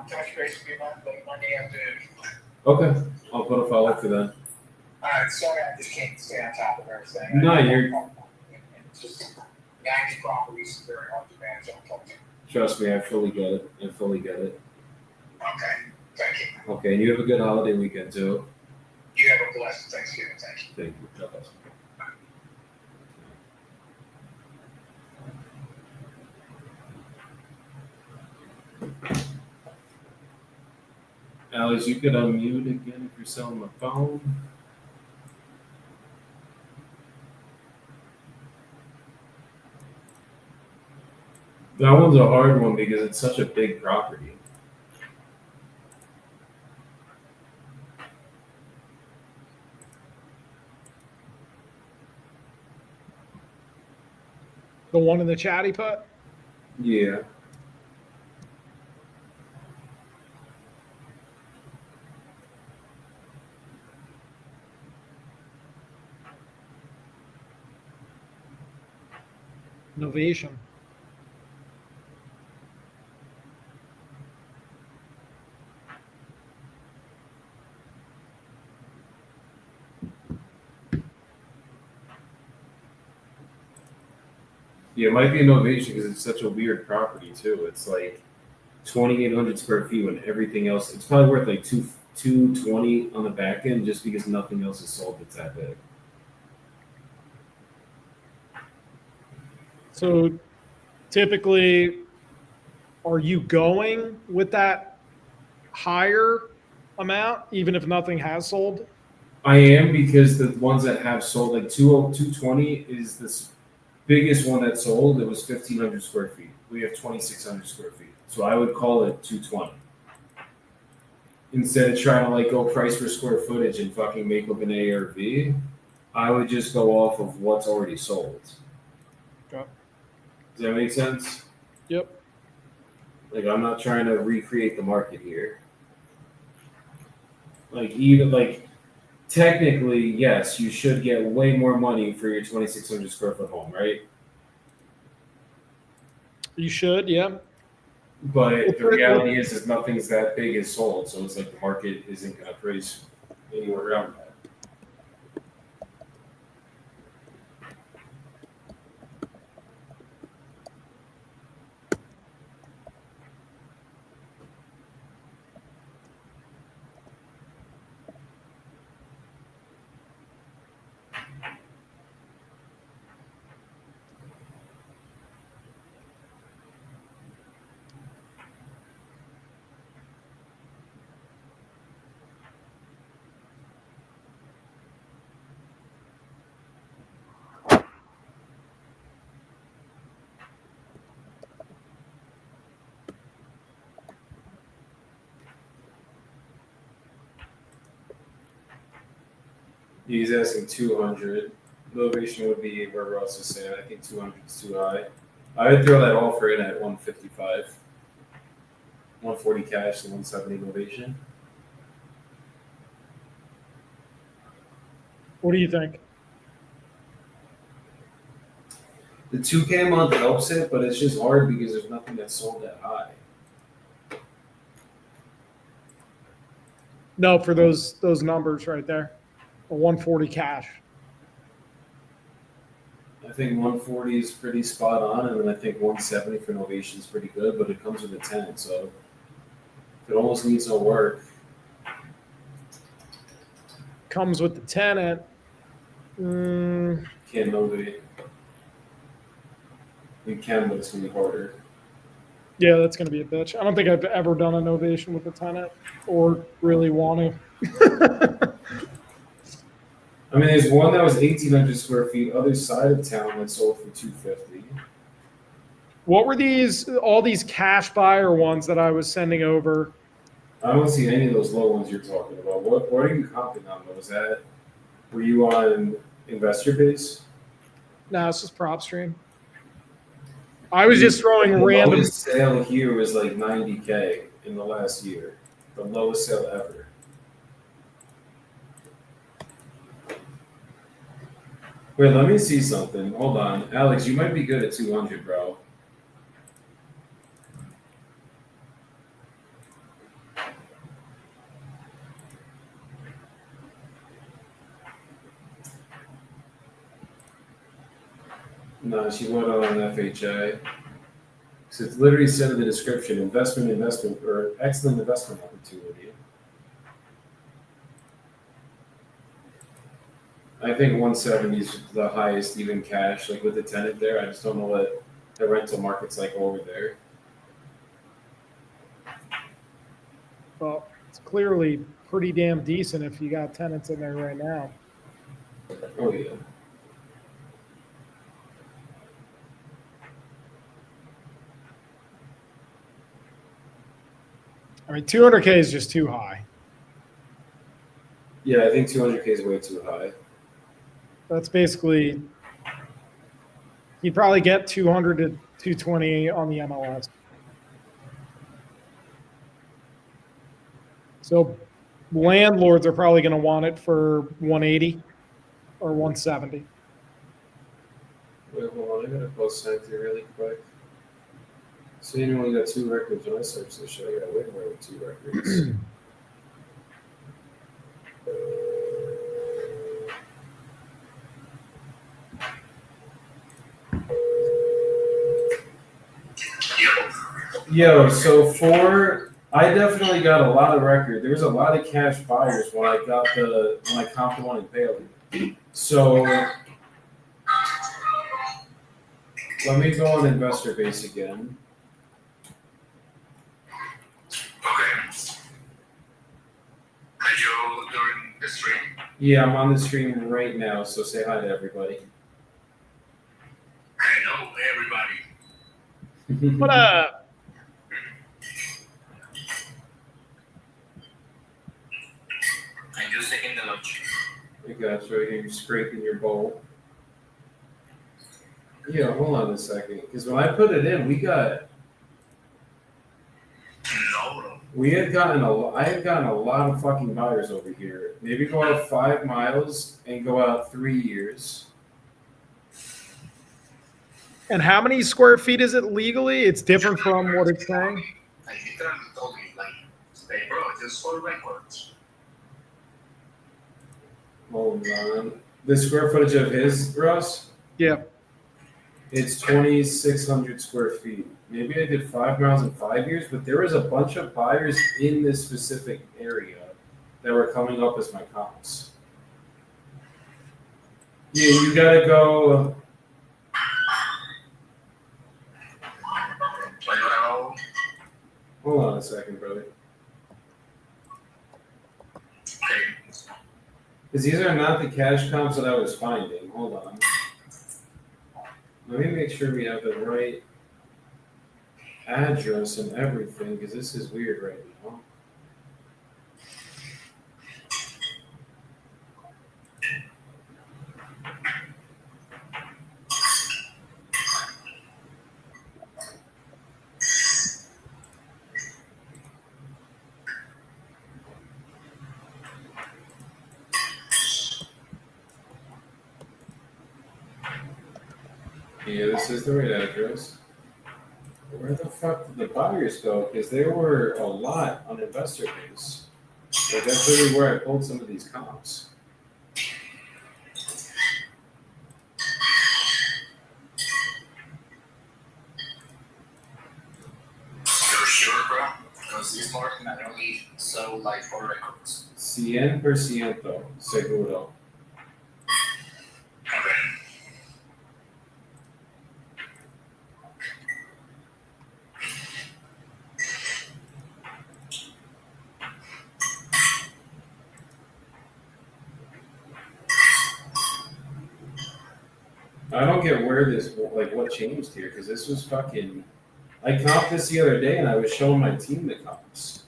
Touch base with you Monday afternoon. Okay. I'll put a follow-up for that. Sorry, I just can't stay on top of everything. No, you're. It's just 90 properties is very hard to manage on closing. Trust me, I fully get it. I fully get it. Okay, thank you. Okay, and you have a good holiday weekend too. You have a blessed Thanksgiving. Thank you. Thank you. God bless. Alex, you could unmute again if you're still on the phone. That one's a hard one because it's such a big property. The one in the chat he put? Yeah. Innovation. Yeah, it might be innovation because it's such a weird property too. It's like 2,800 square feet when everything else. It's probably worth like 220 on the back end just because nothing else is sold that's that big. So typically, are you going with that higher amount, even if nothing has sold? I am because the ones that have sold, like 220 is this biggest one that sold. It was 1,500 square feet. We have 2,600 square feet. So I would call it 220. Instead of trying to like go price per square footage and fucking make up an ARV, I would just go off of what's already sold. Okay. Does that make sense? Yep. Like I'm not trying to recreate the market here. Like even like technically, yes, you should get way more money for your 2,600 square foot home, right? You should, yeah. But the reality is nothing's that big is sold, so it's like the market isn't going to price anywhere around that. He's asking 200. Motivation would be where Ross is saying. I think 200 is too high. I would throw that offer in at 155. 140 cash and 170 motivation. What do you think? The 2K a month helps it, but it's just hard because there's nothing that's sold that high. No, for those numbers right there. A 140 cash. I think 140 is pretty spot on, and then I think 170 for Novation is pretty good, but it comes with a tenant, so it almost needs no work. Comes with the tenant. Can't novate. You can, but it's gonna be harder. Yeah, that's going to be a bitch. I don't think I've ever done a novation with a tenant or really want to. I mean, there's one that was 1,800 square feet, other side of town that sold for 250. What were all these cash buyer ones that I was sending over? I don't see any of those low ones you're talking about. What are you comping on? Were you on investor base? No, it's just prop stream. I was just throwing the random. The lowest sale here was like 90K in the last year. The lowest sale ever. Wait, let me see something. Hold on. Alex, you might be good at 200, bro. No, she went on FHA. So it's literally said in the description, investment, or excellent investment opportunity. I think 170 is the highest, even cash, like with the tenant there. I just don't know what the rental market's like over there. Well, it's clearly pretty damn decent if you got tenants in there right now. Oh yeah. I mean, 200K is just too high. Yeah, I think 200K is way too high. That's basically, you'd probably get 200 to 220 on the MLS. So landlords are probably going to want it for 180 or 170. Wait, hold on, I gotta post something really quick. So you only got 2 records when I search this shit. I got way more than 2 records. Yo, so I definitely got a lot of record. There's a lot of cash buyers when I comped the one in Bailey. So let me go on investor base again. Okay. Are you doing the stream? Yeah, I'm on the stream right now, so say hi to everybody. Hello, everybody. What up? I'm just taking the lunch. You got you right here, you're scraping your bowl. Yeah, hold on a second, because when I put it in, I had gotten a lot of fucking buyers over here. Maybe go out 5 miles and go out 3 years. And how many square feet is it legally? It's different from what it's saying. I literally told you, like, hey, bro, just for records. Hold on. The square footage of his, Russ? Yeah. It's 2,600 square feet. Maybe I did 5 miles in 5 years, but there was a bunch of buyers in this specific area that were coming up as my comps. Yeah, you gotta go. Hold on a second, brother. Because these are not the cash comps that I was finding. Hold on. Let me make sure we have the right address and everything, because this is weird right now. Yeah, this is the right address. Where the fuck did the buyers go? Because there were a lot on investor base. Like that's really where I pulled some of these comps. You're sure, bro? Because this market not only so like for records. 100% seguro. Okay. I don't get where this, like, what changed here, because this was fucking. I comped this the other day and I was showing my team the comps.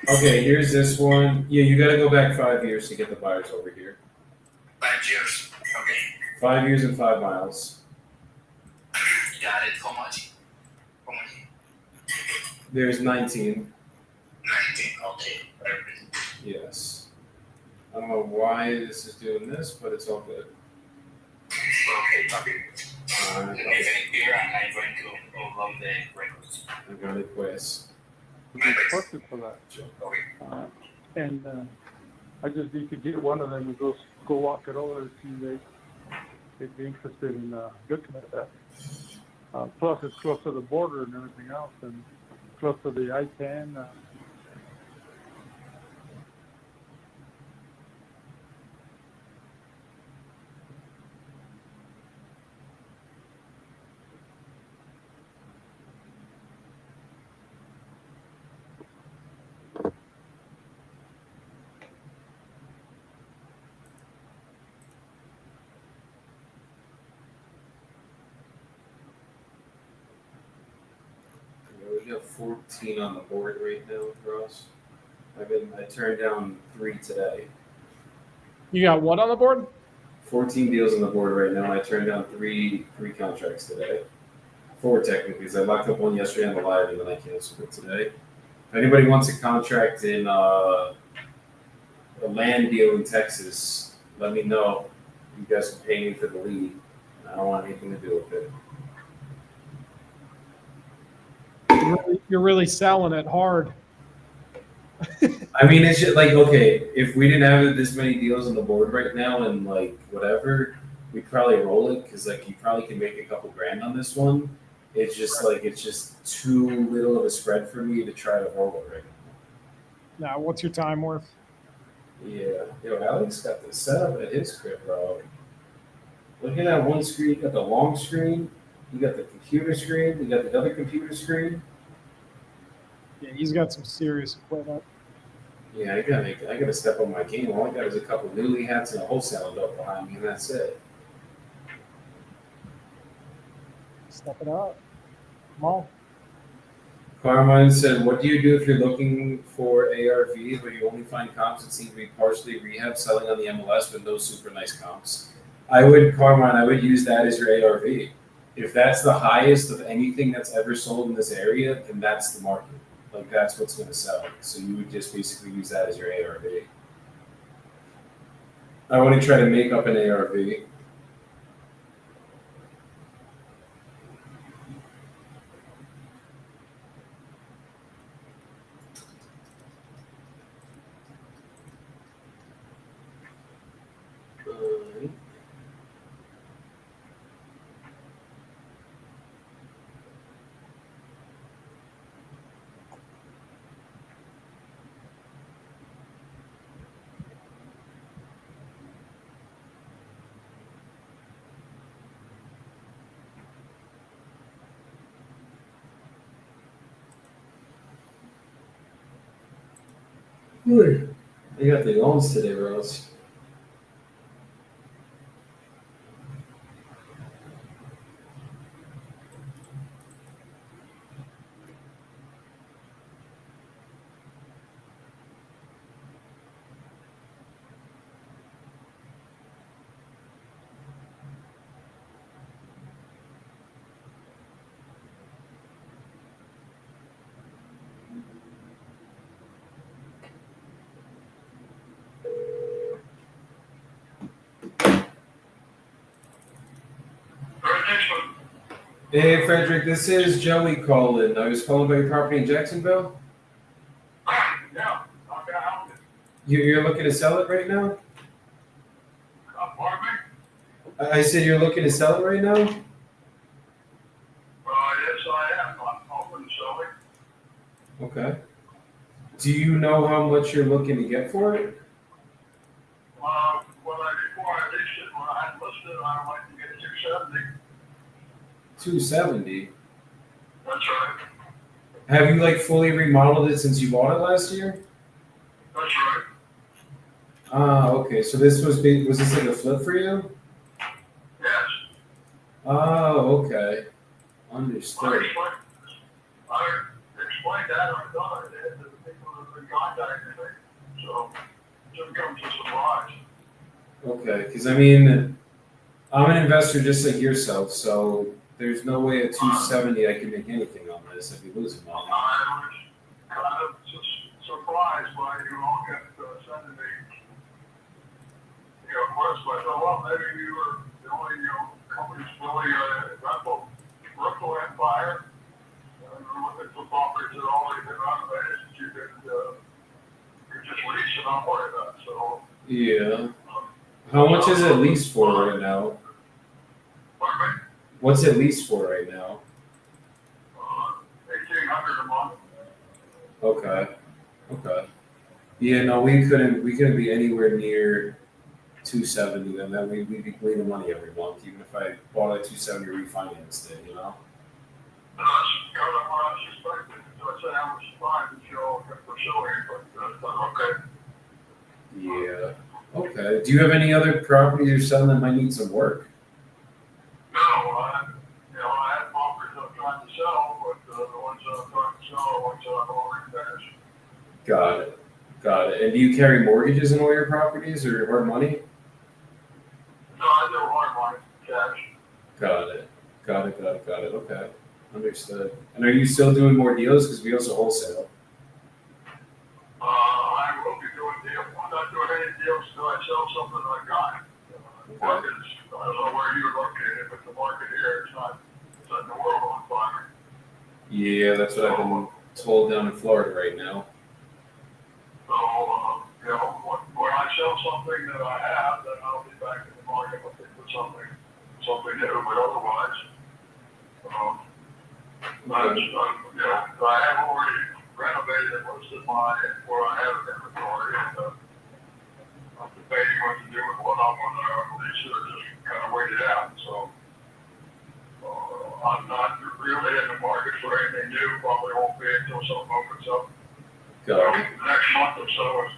Okay, here's this one. Yeah, you gotta go back 5 years to get the buyers over here. 5 years. Okay. 5 years and 5 miles. Got it. How much? How much? There's 19. 19. Okay. Perfect. Yes. I don't know why this is doing this, but it's all good. Okay, copy. I Here, and I'm going to upload the records. got it, pues. It's perfect for that. Okay. And I just need to get one of them and go walk it over to you guys. they'd be interested in looking at that. Plus, it's close to the border and everything else, and close to the I-10. We got 14 on the board right now for us. I turned down 3 today. You got what on the board? 14 deals on the board right now. I turned down three contracts today. 4 technically, because I locked up one yesterday on the live and then I canceled it today. If anybody wants a contract in a land deal in Texas, let me know. You guys can pay me for the lead. I don't want anything to do with it. You're really selling it hard. I mean, it's just like, okay, if we didn't have this many deals on the board right now and like whatever, we'd probably roll it because like you probably can make a couple grand on this one. It's just like, it's just too little of a spread for me to try to roll it right now. Now, what's your time worth? Yeah. Yo, Alex got the setup at his crib, bro. Look at that one screen. You got the long screen. You got the computer screen. You got the other computer screen. Yeah, he's got some serious equipment. Yeah, I gotta step on my game. All I got is a couple newly hats and a wholesaling belt behind me, and that's it. Step it up. Come on. Carmine said, "What do you do if you're looking for ARVs where you only find comps that seem to be partially rehab selling on the MLS with no super nice comps?" Carmine, I would use that as your ARV. If that's the highest of anything that's ever sold in this area, then that's the market. Like that's what's going to sell. So you would just basically use that as your ARV. I want to try to make up an ARV. They got the owns today, Rose. Hey, Frederick, this is Joey calling. I was calling about your property in Jacksonville. Yeah, okay, You're looking to sell it right now? pardon me? I said you're looking to sell it right now? Yes, I am. I'm open to selling. Okay. Do you know how much you're looking to get for it? Before I leased it, when I had listed, I'd like to get 270. 270. That's right. Have you like fully remodeled it since you bought it last year? That's right. Ah, okay. So this was this like a flip for you? Yes. Oh, okay. Understood. I explained that. I thought I did to the people that have been contacting me. So it didn't come as a surprise. Okay, because I mean, I'm an investor just like yourself, so there's no way at 270 I can make anything on this if you lose money. I was kind of just surprised by you all kept sending me, requests. I thought, well, maybe you were the only, companies really rental empire. Looking for properties that already been renovated that you could just lease and not worry about. So Yeah. How much is it leased for right now? Pardon me? What's it leased for right now? 1,800 a month. Okay. Okay. Yeah, no, we couldn't be anywhere near 270 then. That we'd be bleeding money every month, even if I bought a 270 refinanced it, you know? That's kind of what I suspected. So I said I was fine to show for showing, but okay. Yeah. Okay. Do you have any other properties you're selling that might need some work? No, I had properties I'm trying to sell, but the ones that I'm trying to sell are ones that I've already finished. Got it. Got it. And do you carry mortgages in all your properties or hard money? No, I do hard money, cash. Got it. Okay. Understood. And are you still doing more deals? Because we also wholesale. I will be doing deals. I'm not doing any deals until I sell something I got. Market is, I don't know where you're located, but the market here is not setting the world on fire. Yeah, that's what I've been told down in Florida right now. So, when I sell something that I have, then I'll be back in the market looking for something new, but otherwise, I have already renovated most of where I have an inventory, and I'm debating what to do with what I want to release it or just kind of wait it out. So, I'm not really in the market for anything new. Probably won't be until something opens up. Got it. The next month or so is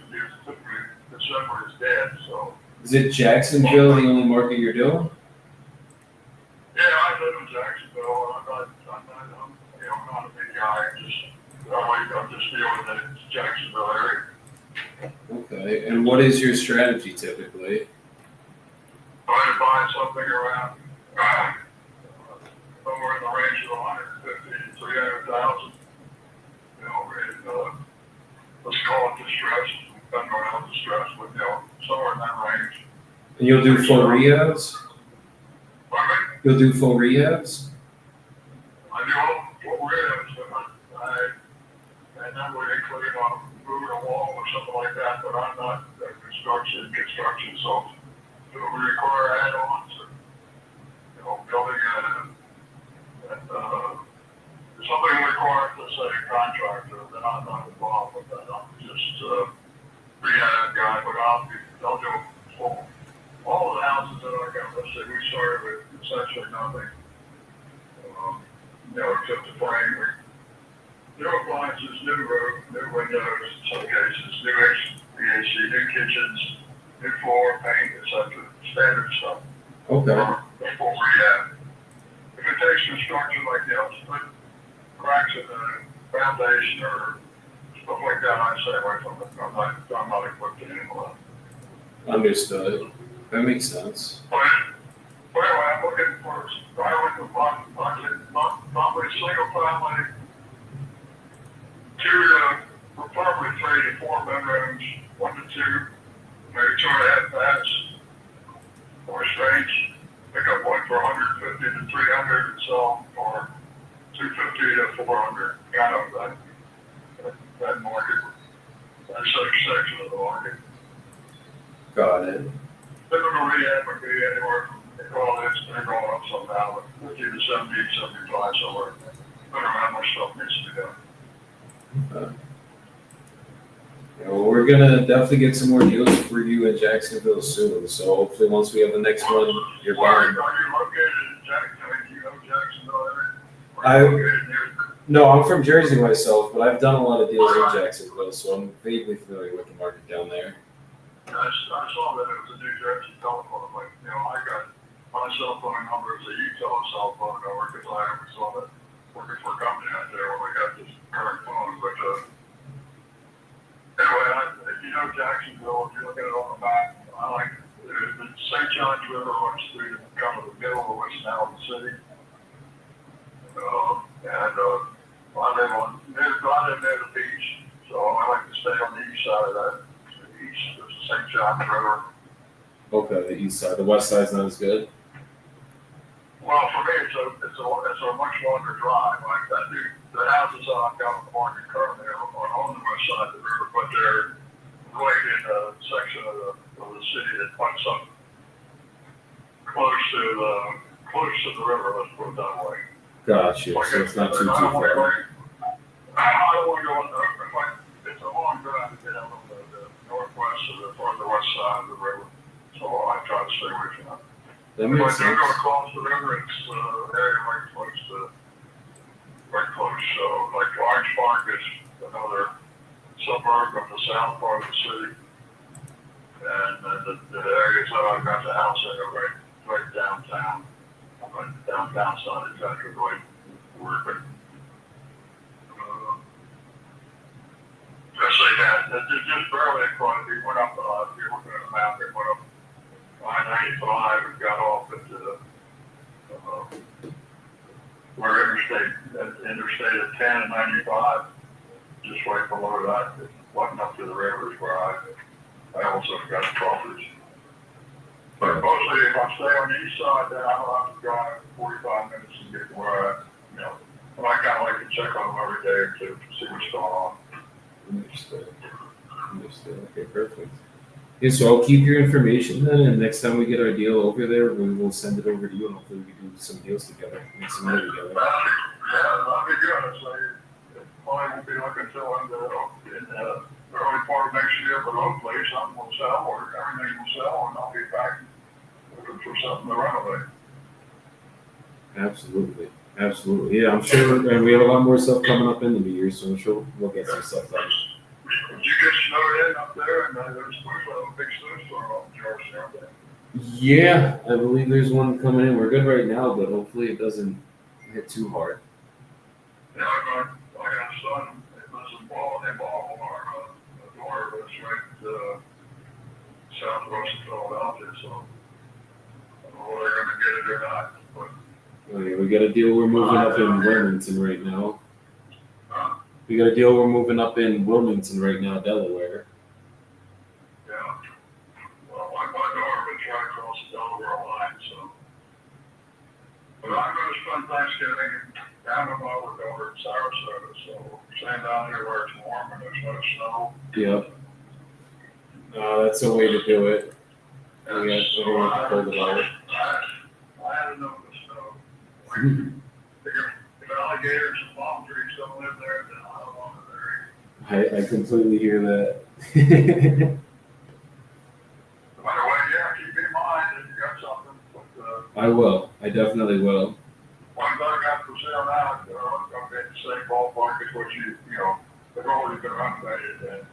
typically December is dead. So, Is it Jacksonville the only market you're doing? yeah, I live in Jacksonville. I'm not a big guy. I'm just dealing in the Jacksonville area. Okay. And what is your strategy typically? Trying to buy something around somewhere in the range of 150 to 300,000. Let's call it distress. Depending on how distress, but somewhere in that range. And you'll do full rehabs? Pardon me? You'll do full rehabs? I do all full ribs, and that would include moving a wall or something like that, but I'm not construction, so it would require add-ons or, building something requires, let's say, a contractor, then I'm not involved with that. I'm just rehab guy, but I'll do full. All the houses that I got, let's say we started with essentially nothing. Except the frame. New appliances, new roof, new windows, in some cases, new HVAC, new kitchens, new floor, paint, etc. Standard stuff. Okay. Full rehab. If it takes construction like split cracks in the foundation or stuff like that, I say away from it. I'm not equipped to handle it. Understood. That makes sense. But anyway, I'm looking for probably single family, probably 3 to 4 bedrooms, 1 to 2, maybe 2.5 baths, or strange. Pick up one for 150 to 300 and sell for 250 to 400. Kind of that market, that section of the market. Got it. Typical rehab would be anywhere from, they're going up somehow, but 50 to 70, 75 somewhere. I don't know how much stuff needs to be done. Okay. Yeah, well, we're gonna definitely get some more deals for you in Jacksonville soon. So hopefully, once we have the next one, you're Are buying. you located in Jacksonville? Do you know Jacksonville area? No, I'm from Jersey myself, but I've done a lot of deals in Jacksonville, so I'm vaguely familiar with the market down there. I saw that it was a New Jersey telephone, but I got my cell phone number as a Utah cell phone number because I always saw that working for a company out there when we got this current phone. But anyway, Jacksonville, if you look at it on the map, I like the St. Johns River runs through kind of the middle of what's now the city. I live near the beach, so I like to stay on the east side of that. East of St. Johns River. Okay, the east side. The west side's not as good. Well, for me, it's a much longer drive. Like that, the houses I've got on the market currently are on the west side of the river, but they're right in a section of the city that butts up close to the river, let's put it that way. Gotcha. So it's not too far. I don't want to go in the, it's a long drive to get out of the northwest or the west side of the river. So I try to stay away from that. That If I makes do sense. go across the river, it's very, very close to, very close. So like Orange Park is another suburb of the south part of the city. And the areas that I've got the house in are right downtown. I'm right downtown side of Country Way. Working. I say that, just barely across, we went up, if you're looking at the map, it went up I-95 and got off into the, where interstate at 10 and 95, just right below that, walking up to the rivers where I also got properties. But mostly if I stay on the east side, then I don't have to drive 45 minutes and get to where and I kind of like to check on them every day or two to see what's going on. Understood. Okay, perfect. Yeah, so I'll keep your information then, and next time we get our deal over there, we will send it over to you, and hopefully we can do some deals together, make some money together. Yeah, that'd be good. So it probably won't be looking until in the early part of next year, but hopefully something will sell or everything will sell, and I'll be back looking for something to renovate. Absolutely. Absolutely. Yeah, I'm sure, and we have a lot more stuff coming up in the new year, so I'm sure we'll get some stuff done. Did you get snowed in up there? And there's a big snowstorm up in Georgia, aren't there? Yeah, I believe there's one coming in. We're good right now, but hopefully it doesn't hit too hard. Yeah, I got a son. It was a ball on our door, but it's right southwest of Philadelphia, so I don't know whether they're going to get it or not. But Okay, we got a deal we're moving up in Wilmington right now. We got a deal we're moving up in Wilmington right now, Delaware. yeah, well, my daughter was right across the Delaware line, so. But I'm going to spend Thanksgiving down in Delaware over in Sarasota, so staying down here where it's warm and there's no snow. Yep. That's a way to do it. We don't want to cold about it. I had enough of snow. If alligators and palm trees don't live there, then I don't want it there. I completely hear that. By the way, yeah, keep in mind that you got something. But, I will. I definitely will. one that I got for sale now, I'm going to be in the same ballpark as what they've already been renovated. And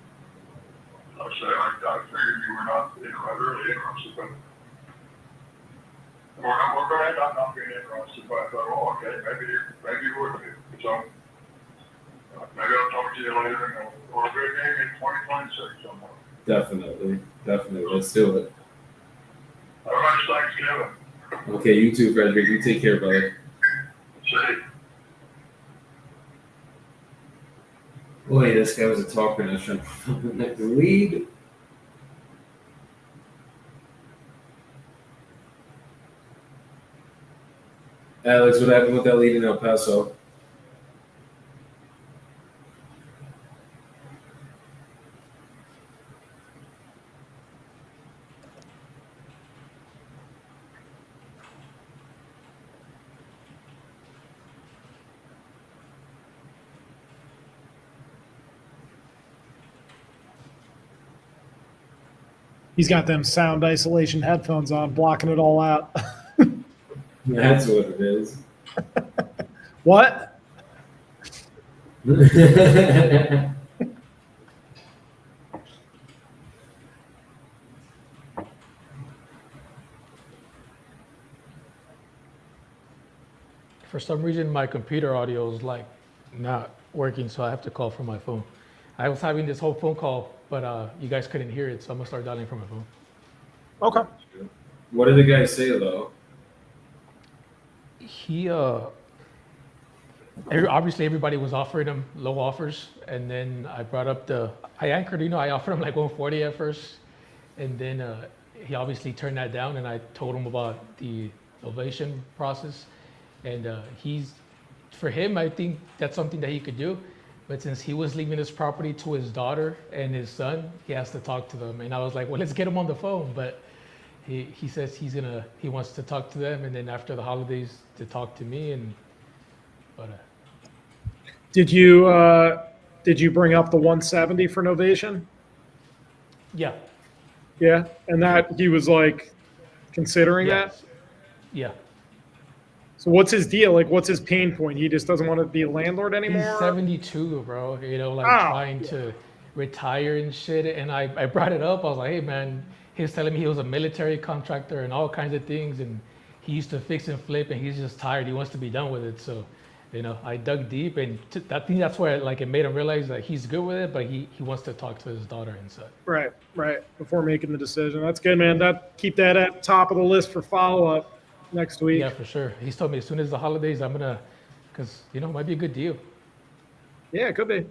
I said, I figured you were not really interested, but we're going to end up not being interested, but I thought, oh, okay, maybe you would be. So maybe I'll talk to you later, or maybe in 2026 somewhere. Definitely. Let's do it. Have a nice Thanksgiving. Okay, you too, Frederick. You take care, brother. See. Boy, this guy was a talker, and I was trying to find the lead. Alex, what happened with that lead in El Paso? He's got them sound isolation headphones on, blocking it all out. That's what it is. What? For some reason, my computer audio is like not working, so I have to call from my phone. I was having this whole phone call, but you guys couldn't hear it, so I'm gonna start dialing from my phone. Okay. What did the guy say, though? He obviously everybody was offering him low offers, and then I brought up I offered him like 140 at first, and then he obviously turned that down, and I told him about the ovation process, and for him, I think that's something that he could do, but since he was leaving his property to his daughter and his son, he has to talk to them, and I was like, well, let's get him on the phone, but he says he wants to talk to them, and then after the holidays to talk to me. But Did you bring up the 170 for Novation? yeah, Yeah, and that he was like considering yeah, that. yeah. So what's his deal? Like, what's his pain point? He just doesn't want to be a landlord He's anymore. 72, bro. You know, like Oh, trying to retire and shit. And I brought it up. I was like, hey, man, he was telling me he was a military contractor and all kinds of things. And he used to fix and flip, and he's just tired. He wants to be done with it. So, you know, I dug deep, and I think that's where like it made him realize that he's good with it, but he wants to talk to his daughter and such. right. Before making the decision, that's good, man. Keep that at top of the list for follow up next week. Yeah, for sure. He's told me as soon as the holidays, I'm gonna, because you know, it might be a good deal. Yeah, it could be.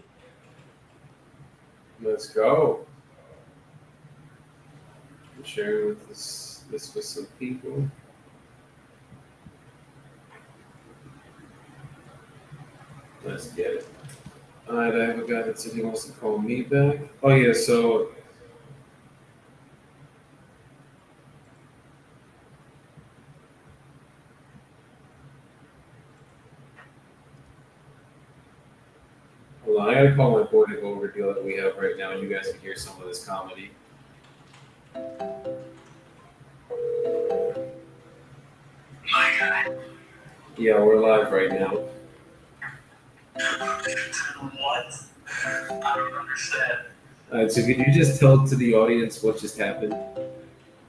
Let's go. Share with this with some people. Let's get it. All right, I have a guy that said he wants to call me back. Oh yeah, so hold on, I gotta call my board to go over a deal that we have right now, and you guys can hear some of this comedy. My guy. Yeah, we're live right now. What? I don't understand. All right, so could you just tell to the audience what just happened?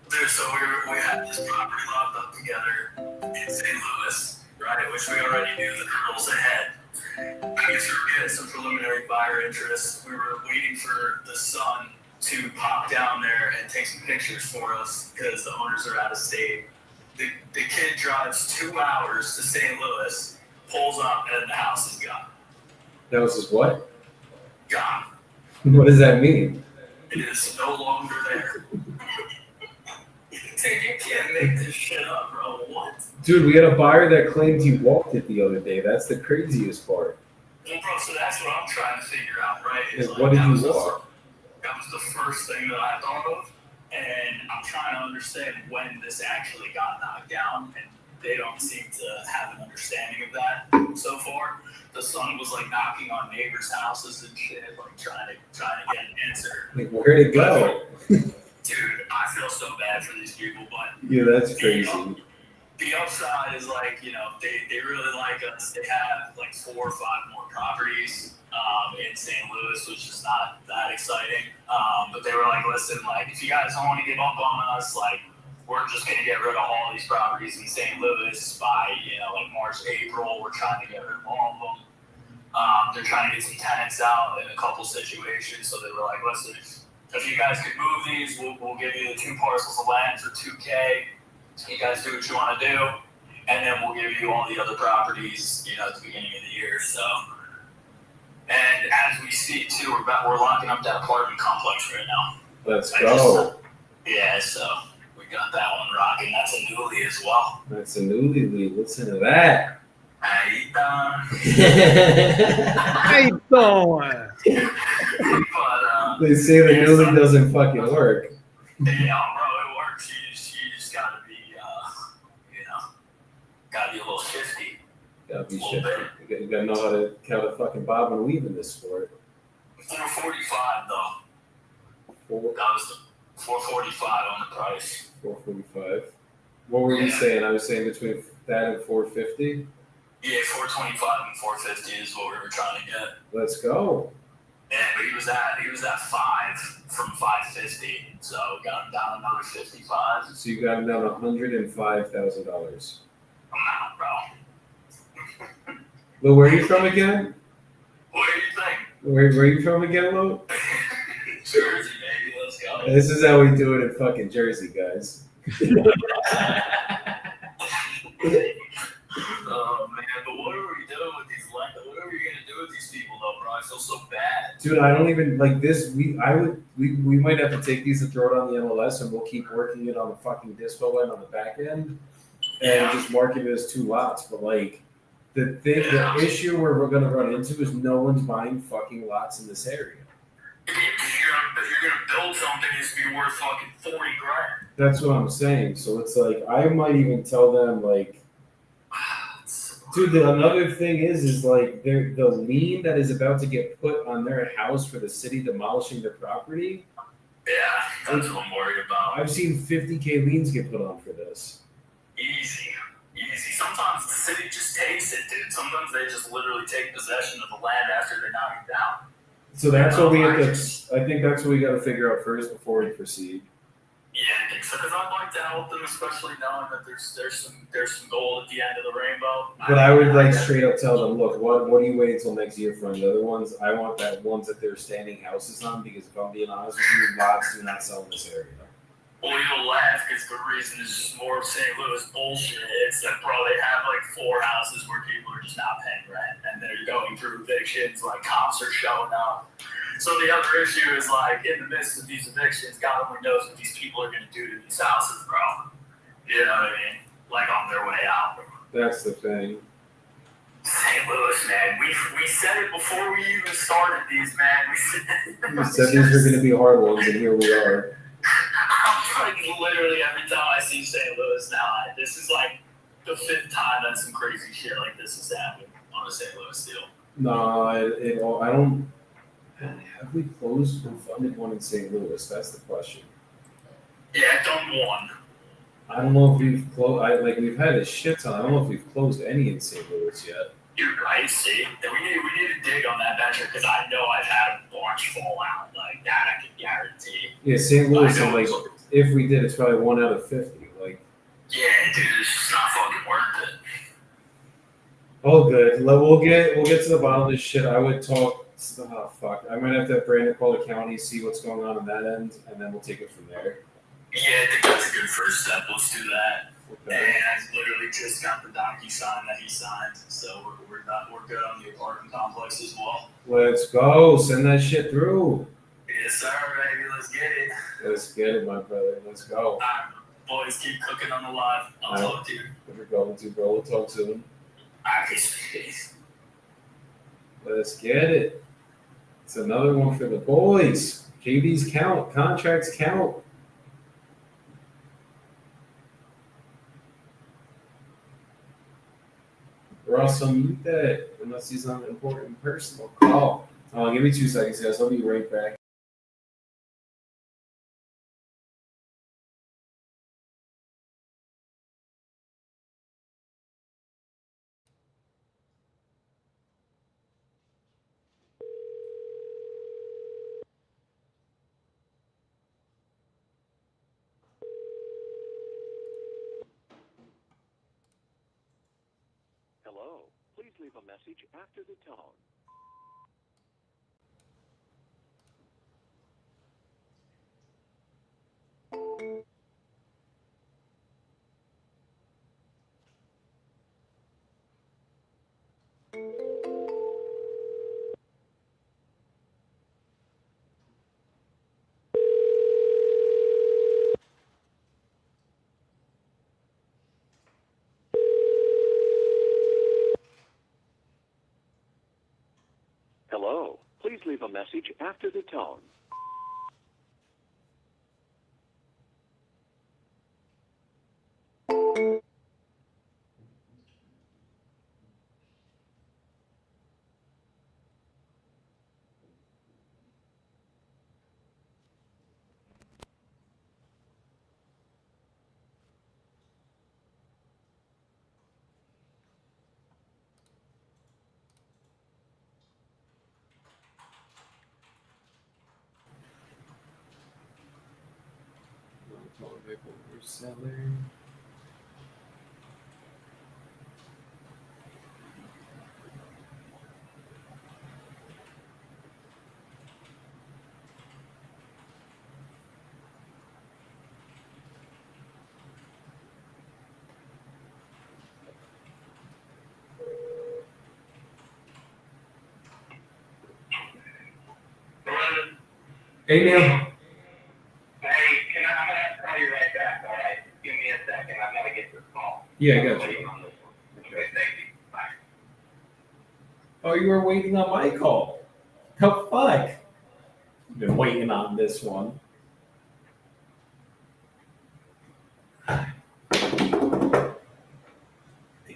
Dude, so we had this property locked up together in St. Louis, right? Which we already knew the hurdles ahead. I guess we were getting some preliminary buyer interest. We were waiting for the sun to pop down there and take some pictures for us because the owners are out of state. The kid drives 2 hours to St. Louis, pulls up, and the house is gone. That was his what? Gone. What does that mean? It is no longer there. Dude, you can't make this shit up, bro. What? Dude, we had a buyer that claimed he walked it the other day. That's the craziest part. Well, bro, so that's what I'm trying to figure out, right? Is Like, what did that you was walk? That was the first thing that I thought of. And I'm trying to understand when this actually got knocked down. And they don't seem to have an understanding of that so far. The son was like knocking on neighbors' houses and shit, like trying to get an answer. Like, where'd it go? Dude, I feel so bad for these people, but Yeah, that's crazy. the upside is like, you know, they really like us. They have like 4 or 5 more properties in St. Louis, which is not that exciting. But they were like, listen, like, if you guys don't want to give up on us, like, we're just going to get rid of all these properties in St. Louis by, you know, like March, April. We're trying to get rid of all of them. They're trying to get some tenants out in a couple situations. So they were like, listen, if you guys could move these, we'll give you the 2 parcels of land for $2K. You guys do what you want to do. And then we'll give you all the other properties, you know, at the beginning of the year. So, and as we speak too, we're locking up that apartment complex right now. Let's go. Yeah, so we got that one rocking. That's a newly as well. That's a newly lead. Listen to that. How you How you doing? But, They say the newly doesn't fucking work. yeah, bro, it works. You just gotta be, you know, gotta be a little shifty. Gotta be A little shit. bit. You gotta know how to fucking bob and weave in this sport. 445 though. That was the 445 on the price. 445. What were you saying? I was saying between that and 450. Yeah, 425 and 450 is what we were trying to get. Let's go. Yeah, but he was at 5 from 550, so we got him down another 55. So you got him down $105,000. I'm out, bro. Lou, where are you from again? What do you think? Where are you from again, Lou? Jersey, baby, let's go. This is how we do it in fucking Jersey, guys. Oh man, but what are we doing with these land? What are we gonna do with these people though, bro? I feel so bad. Dude, I don't even like this. We might have to take these and throw it on the MLS, and we'll keep working it on the fucking dispo end on the back end, and just market it as 2 lots. But like the issue where we're gonna run into is no one's buying fucking lots in this area. If you're gonna build something, it's gonna be worth fucking 40 grand. That's what I'm saying. So it's like I might even tell them like, dude. Another thing is like the lien that is about to get put on their house for the city demolishing their property. Yeah, that's what I'm worried about. I've seen 50K liens get put on for this. Easy. Sometimes the city just takes it, dude. Sometimes they just literally take possession of the land after they knock it down. So that's what we have to. I think that's what we got to figure out first before we proceed. Yeah, I think so. Because I'd like to help them, especially knowing that there's some gold at the end of the rainbow. But I would like straight up tell them, look, what are you waiting until next year for? The other ones, I want that ones that they're standing houses on because if I'm being honest with you, lots do not sell in this area. Well, you'll laugh because the reason is just more of St. Louis bullshit. It's that, bro, they have like 4 houses where people are just not paying rent and they're going through evictions, like cops are showing up. So the other issue is like in the midst of these evictions, God only knows what these people are going to do to these houses, bro. You know what I mean? Like on their way out. That's the thing. St. Louis, man. We said it before we even started these, man. We said these were going to be hard ones, and here we are. I'm like literally every time I see St. Louis now, this is like the 5th time that some crazy shit like this has happened on a St. Louis deal. No, I don't. Have we closed or funded one in St. Louis? That's the question. Yeah, done one. I don't know if we've closed. We've had a shit ton. I don't know if we've closed any in St. Louis yet. You're right, see? We need to dig on that venture because I know I've had a bunch fall out. Like that I can guarantee. Yeah, St. Louis, if we did, it's probably 1 out of 50. Like, yeah, dude, it's just not fucking worth it. Oh, good. We'll get to the bottom of this shit. I would talk. Oh, fuck. I might have to have Brandon call the county, see what's going on that end, and then we'll take it from there. Yeah, I think that's a good first step. Let's do that. Okay. And I literally just got the DocuSign that he signed, so we're good on the apartment complex as well. Let's go. Send that shit through. Yes, sir, baby. Let's get it. Let's get it, my brother. Let's go. All right, boys, keep cooking on the live. I'll talk to you. If we're going to, bro, we'll talk soon. Peace. Let's get it. It's another one for the boys. KDs count. Contracts count. Ross, unmute that unless he's on an important personal call. Give me 2 seconds, guys. I'll be right back. Hello. Please leave a message after the tone. Hello. Please leave a message after the tone. Seller. Hey, Neil. Hey, I'm gonna call you right back, all right? Give me a second. I'm gonna get this call. Yeah, I got you. Okay, thank you. Bye. Oh, you were waiting on my call. The fuck? You've been waiting on this one.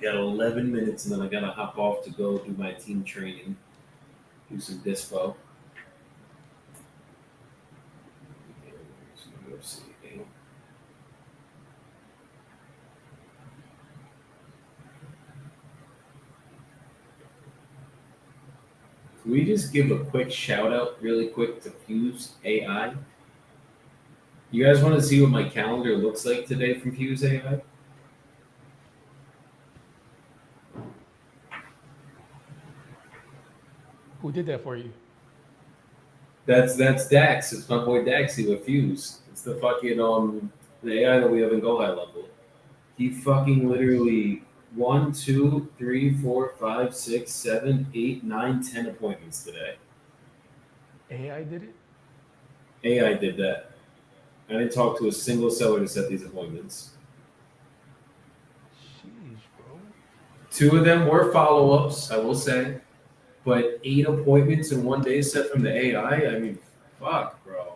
got 11 minutes, and then I gotta hop off to go do my team training, do some dispo. Can we just give a quick shout out, really quick, to Fuse AI? You guys want to see what my calendar looks like today from Fuse AI? Who did that for you? That's Dax. It's my boy Daxy with Fuse. It's the fucking the AI that we have in Go High level. He fucking literally 1, 2, 3, 4, 5, 6, 7, 8, 9, 10 appointments today. AI did it? AI did that. I didn't talk to a single seller to set these appointments. Jeez, bro. 2 of them were follow-ups, I will say, but 8 appointments in one day set from the AI. I mean, fuck, bro.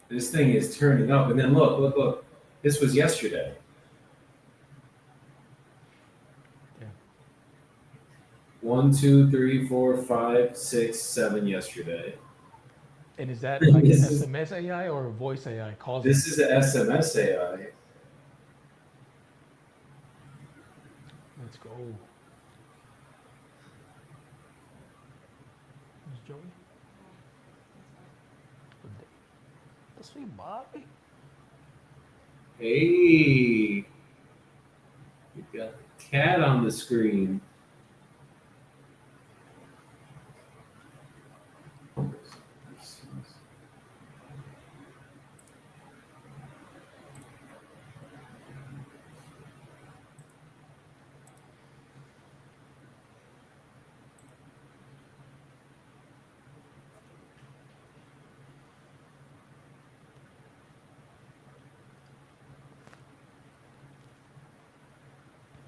This thing is turning up. And then look. This was yesterday. Yeah. 1, 2, 3, 4, 5, 6, 7 yesterday. And is that like an This is- SMS AI or voice AI? Calls This is an SMS AI. Let's go. Who's Joey? The sweet Bobby. Hey, you got the cat on the screen.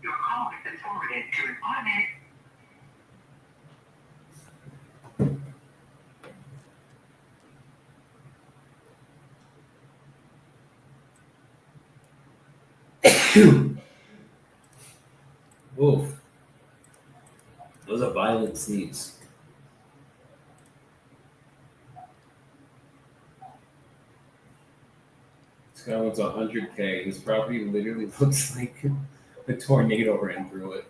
Your call has been forwarded to an automatic. Oof. That was a violent sneeze. This guy wants 100K. His property literally looks like a tornado ran through it.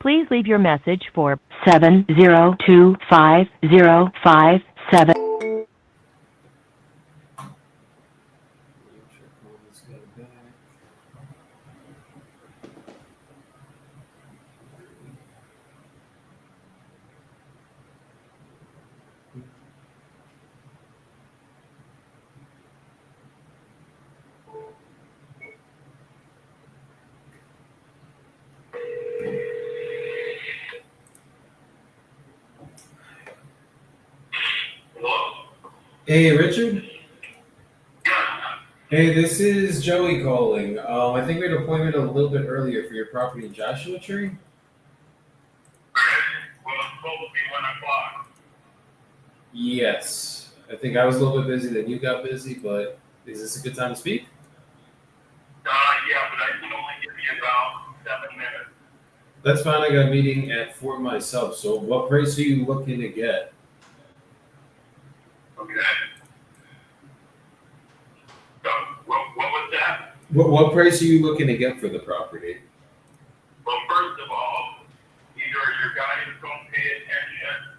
Please leave your message for 7025057. Hey, Richard. Hey, this is Joey calling. I think we had an appointment a little bit earlier for your property in Joshua Tree. Well, it's supposed to be 1 o'clock. Yes. I think I was a little bit busy, then you got busy, but is this a good time to speak? Yeah, but I can only give you about 7 minutes. That's fine. I got a meeting at 4 myself. So what price are you looking to get? Okay. So, what was that? What price are you looking to get for the property? Well, first of all, either your guys don't pay attention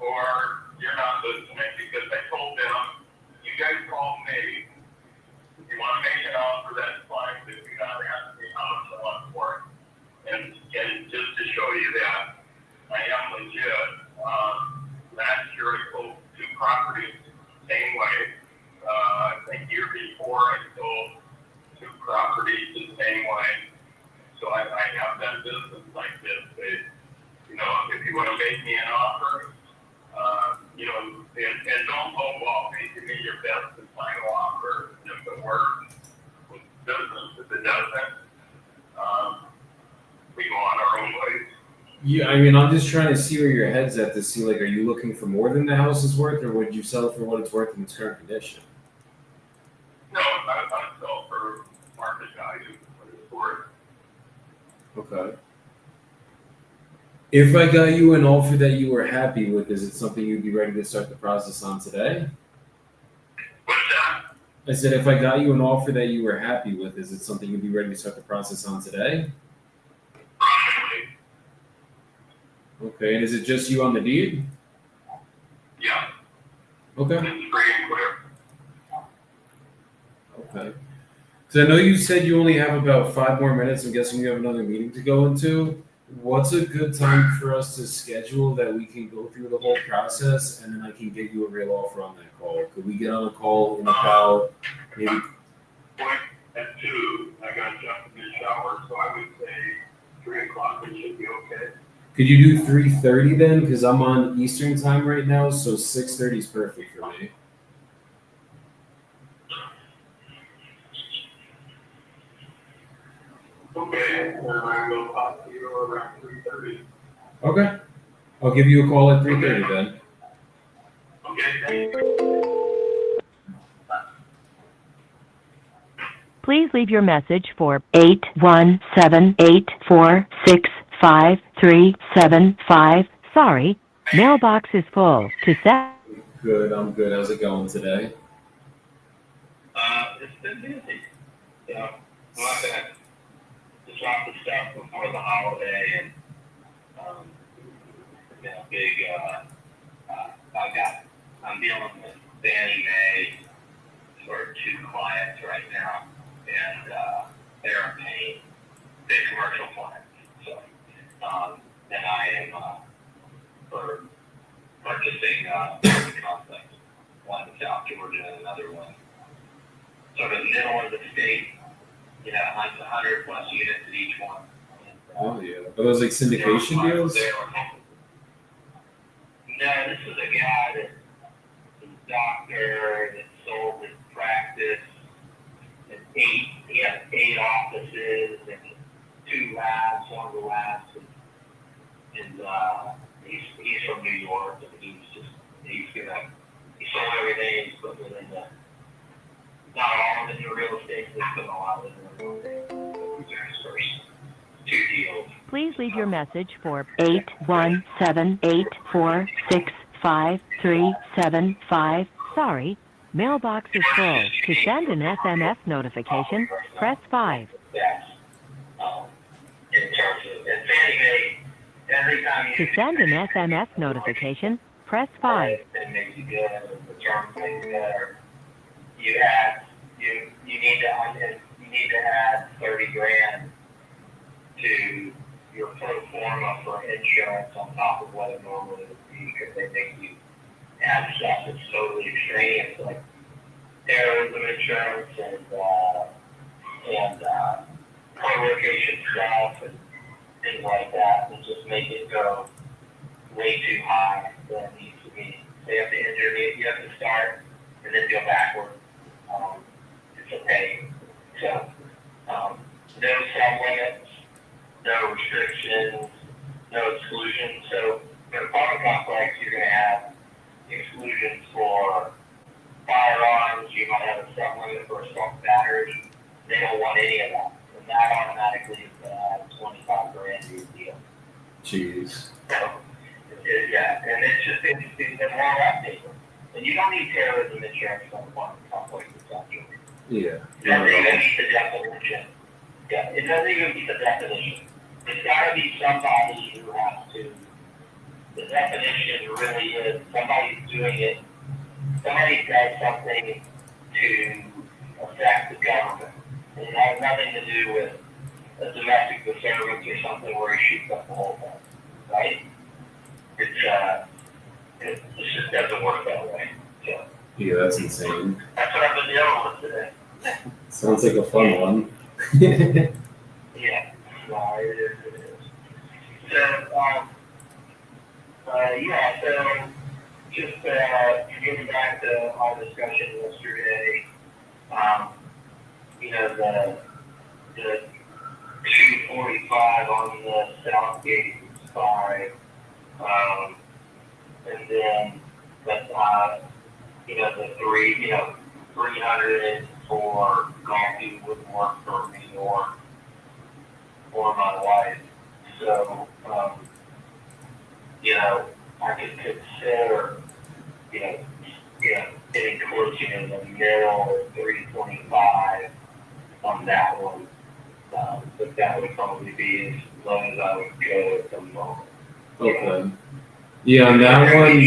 or you're not listening because I told them, you guys call me. If you want to make an offer, that's fine, but do not ask me how much I want for it. And just to show you that I am legit, last year I sold 2 properties same way. I think year before I sold 2 properties the same way. So I have done business like this, but, you know, you want to make me an offer, you know, and don't lowball me. Give me your best and final offer. If it works, business. If it doesn't, we go on our own ways. Yeah, I mean, I'm just trying to see where your head's at to see, like, are you looking for more than the house is worth, or would you sell it for what it's worth in its current condition? No, I sell for market value, what it's worth. Okay. If I got you an offer that you were happy with, is it something you'd be ready to start the process on today? What's that? I said, if I got you an offer that you were happy with, is it something you'd be ready to start the process on today? Probably. Okay, and is it just you on the deed? Yeah. Okay. It's free and clear. Okay. So I know you said you only have about 5 more minutes. I'm guessing you have another meeting to go into. What's a good time for us to schedule that we can go through the whole process and then I can get you a real offer on that call? Could we get on a call in about maybe? At 2, I got to jump in the shower, so I would say 3 o'clock, it should be okay. Could you do 3:30 then? Because I'm on Eastern time right now, so 6:30 is perfect for me. Okay, and I will talk to you around 3:30. Okay. I'll give you a call at 3:30 then. Okay, thank you. Please leave your message for 817-846-5375. Sorry, mailbox is full. To set. Good, I'm good. How's it going today? It's been busy. You know, I'm not gonna disrupt the stuff before the holiday and, you know, I'm dealing with Fannie Mae for 2 clients right now, and, they're paying big commercial clients. So, and I am, for purchasing, complex, one in South Georgia and another one sort of middle of the state, you know, 100 plus units at each one. And, Oh yeah. Are those like syndication deals? No, this is a guy that's a doctor that sold his practice and he has 8 offices and 2 labs, one of the labs, and he's from New York, and he sold everything, he's putting it in the, not all of it in real estate, he's putting a lot of it in real estate. These are his first 2 deals. Please leave your message for 817-846-5375. Sorry, mailbox is full. To send an SMS notification, press 5. Yes. In terms of, and Fannie Mae, every time you... To send an SMS notification, press 5. It makes you good, the terms make you better. You need to add 30 grand to your pro forma for insurance on top of what it normally would be, because they make you add stuff that's totally extraneous, like terrorism insurance and co-location stuff and things like that, and just make it go way too high than it needs to be. They have to you have to start and then go backward. It's a pain. So, no sub limits, no restrictions, no exclusions. So, for the apartment complex, you're going to have exclusions for firearms. You might have a sub limit for assault battery. They don't want any of that. And that automatically is going to add 25 grand to your deal. Jeez. So, yeah, and it's just, it's a long update. And you don't need terrorism insurance on apartment complex in South Georgia. Yeah. It doesn't even meet the definition. Yeah, it doesn't even meet the definition. It's got to be somebody who has to. The definition really is somebody's doing it. Somebody does something to affect the government. And it has nothing to do with a domestic disturbance or something where he shoots up the whole thing, right? It just doesn't work that way. So. Yeah, that's insane. That's what I've been dealing with today. Sounds like a fun one. Yeah, no, it is. So, Yeah, so just getting back to our discussion yesterday, the 245 on the Southgate side, and then that's the 300 for coffee would work for me or my wife. So, I could consider, you know, getting closer to the middle 325 on that one. But that would probably be as low as I would go at the moment. Okay. Yeah, on that one.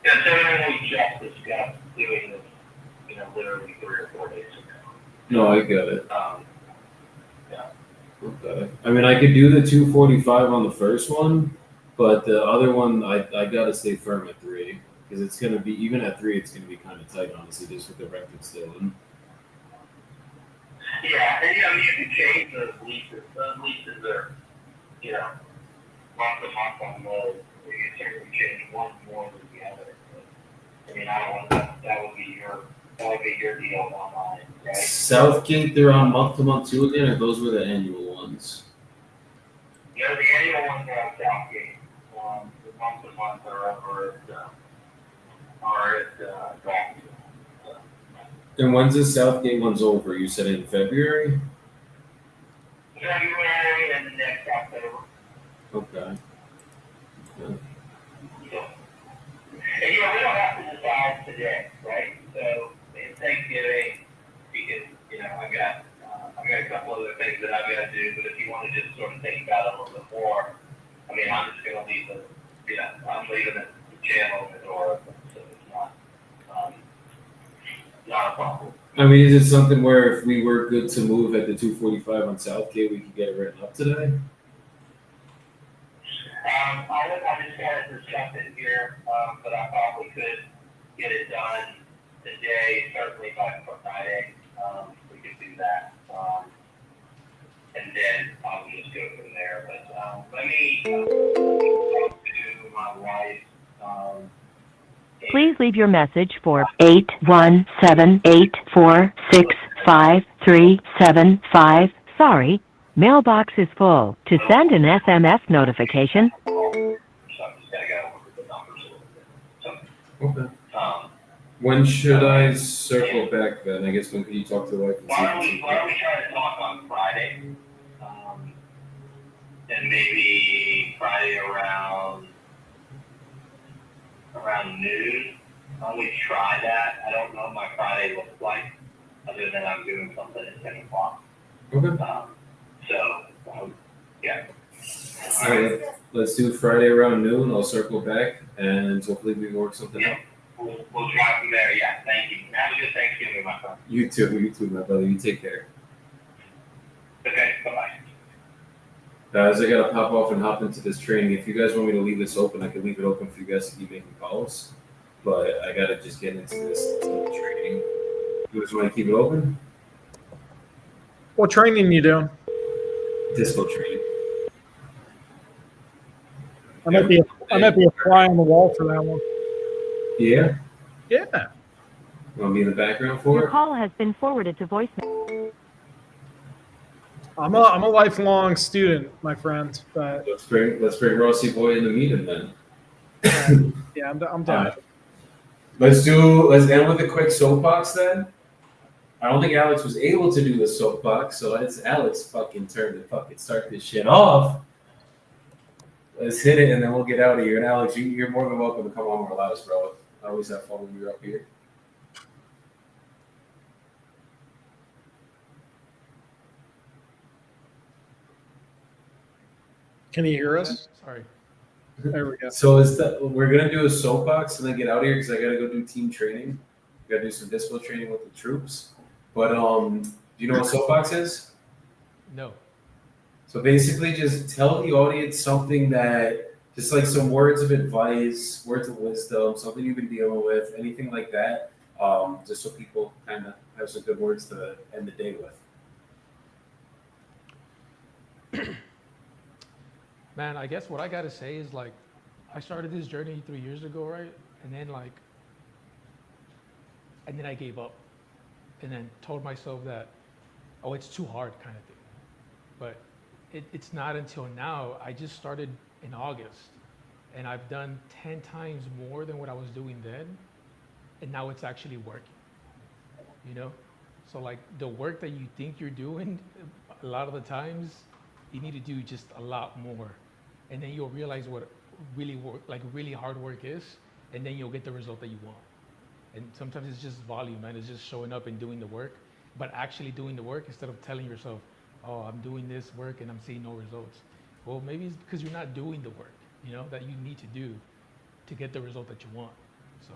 Considering we just discussed doing this, literally 3 or 4 days ago. No, I get it. Yeah. Okay. I mean, I could do the 245 on the first one, but the other one, I gotta stay firm at 3 because it's gonna be even at 3, it's gonna be kind of tight, honestly, just with the record still in. Yeah, and you can change those leases. Those leases are, month to month on those. You can certainly change one more than the other. But, I mean, I don't want that would be your deal, not mine, right? Southgate, they're on month to month too again, or those were the annual ones? The annual ones are on Southgate. The month to month are over at Grafton. And when's the Southgate one's over? You said in February? February and the next October. Okay. And we don't have to decide today, right? So in Thanksgiving, because I've got a couple other things that I've got to do. But if you want to just sort of think about it a little bit more, I mean, I'm just going to leave I'm leaving the channel and the door open, so it's not a problem. I mean, is it something where if we were good to move at the 245 on Southgate, we could get it written up today? I just got to discuss it here, but I probably could get it done today, certainly by Friday. We could do that. And then I'll just go from there. But let me talk to my wife. Please leave your message for 817-846-5375. Sorry, mailbox is full. To send an SMS notification, So I'm just going to go over the numbers a little bit. So, Okay. When should I circle back then? I guess when could you talk to the wife and see why if don't we try to talk on Friday? And maybe Friday around noon. Why don't we try that? I don't know what my Friday looks like, other than I'm doing something at 10 o'clock. Okay. Yeah. All right, let's do Friday around noon. I'll circle back and hopefully we can work something out. We'll try from there. Yeah. Thank you. Have a good Thanksgiving, my friend. You too, my brother. You take care. Okay. Bye-bye. Guys, I gotta pop off and hop into this training. If you guys want me to leave this open, I can leave it open for you guys to keep making calls. But I gotta just get into this training. You guys want to keep it open? What training you doing? Disco training. I might be a fly on the wall for that one. Yeah? Yeah. You want me in the background for your it? call has been forwarded to voicemail. I'm a lifelong student, my friend. But Let's bring Rossi Boy in the meeting then. yeah, I'm down. Right. Let's end with a quick soapbox then. I don't think Alex was able to do the soapbox, so it's Alex's fucking turn to fucking start this shit off. Let's hit it and then we'll get out of here. And Alex, you're more than welcome to come on with us, bro. I always have fun when you're up here. Can you hear us? Sorry. There we go. So we're gonna do a soapbox and then get out of here because I gotta go do team training. I gotta do some disco training with the troops. But do you know what soapbox is? No. So basically, just tell the audience something that, just like some words of advice, words of wisdom, something you've been dealing with, anything like that, just so people kind of have some good words to end the day with. Man, I guess what I got to say is like, I started this journey 3 years ago, right? And then I gave up, and then told myself that, oh, it's too hard, kind of thing. But it's not until now. I just started in August, and I've done 10 times more than what I was doing then, and now it's actually working. You know, so like the work that you think you're doing, a lot of the times, you need to do just a lot more, and then you'll realize what really work, like really hard work is, and then you'll get the result that you want. And sometimes it's just volume, man. It's just showing up and doing the work, but actually doing the work instead of telling yourself, oh, I'm doing this work and I'm seeing no results. Well, maybe it's because you're not doing the work, you know, that you need to do to get the result that you want. So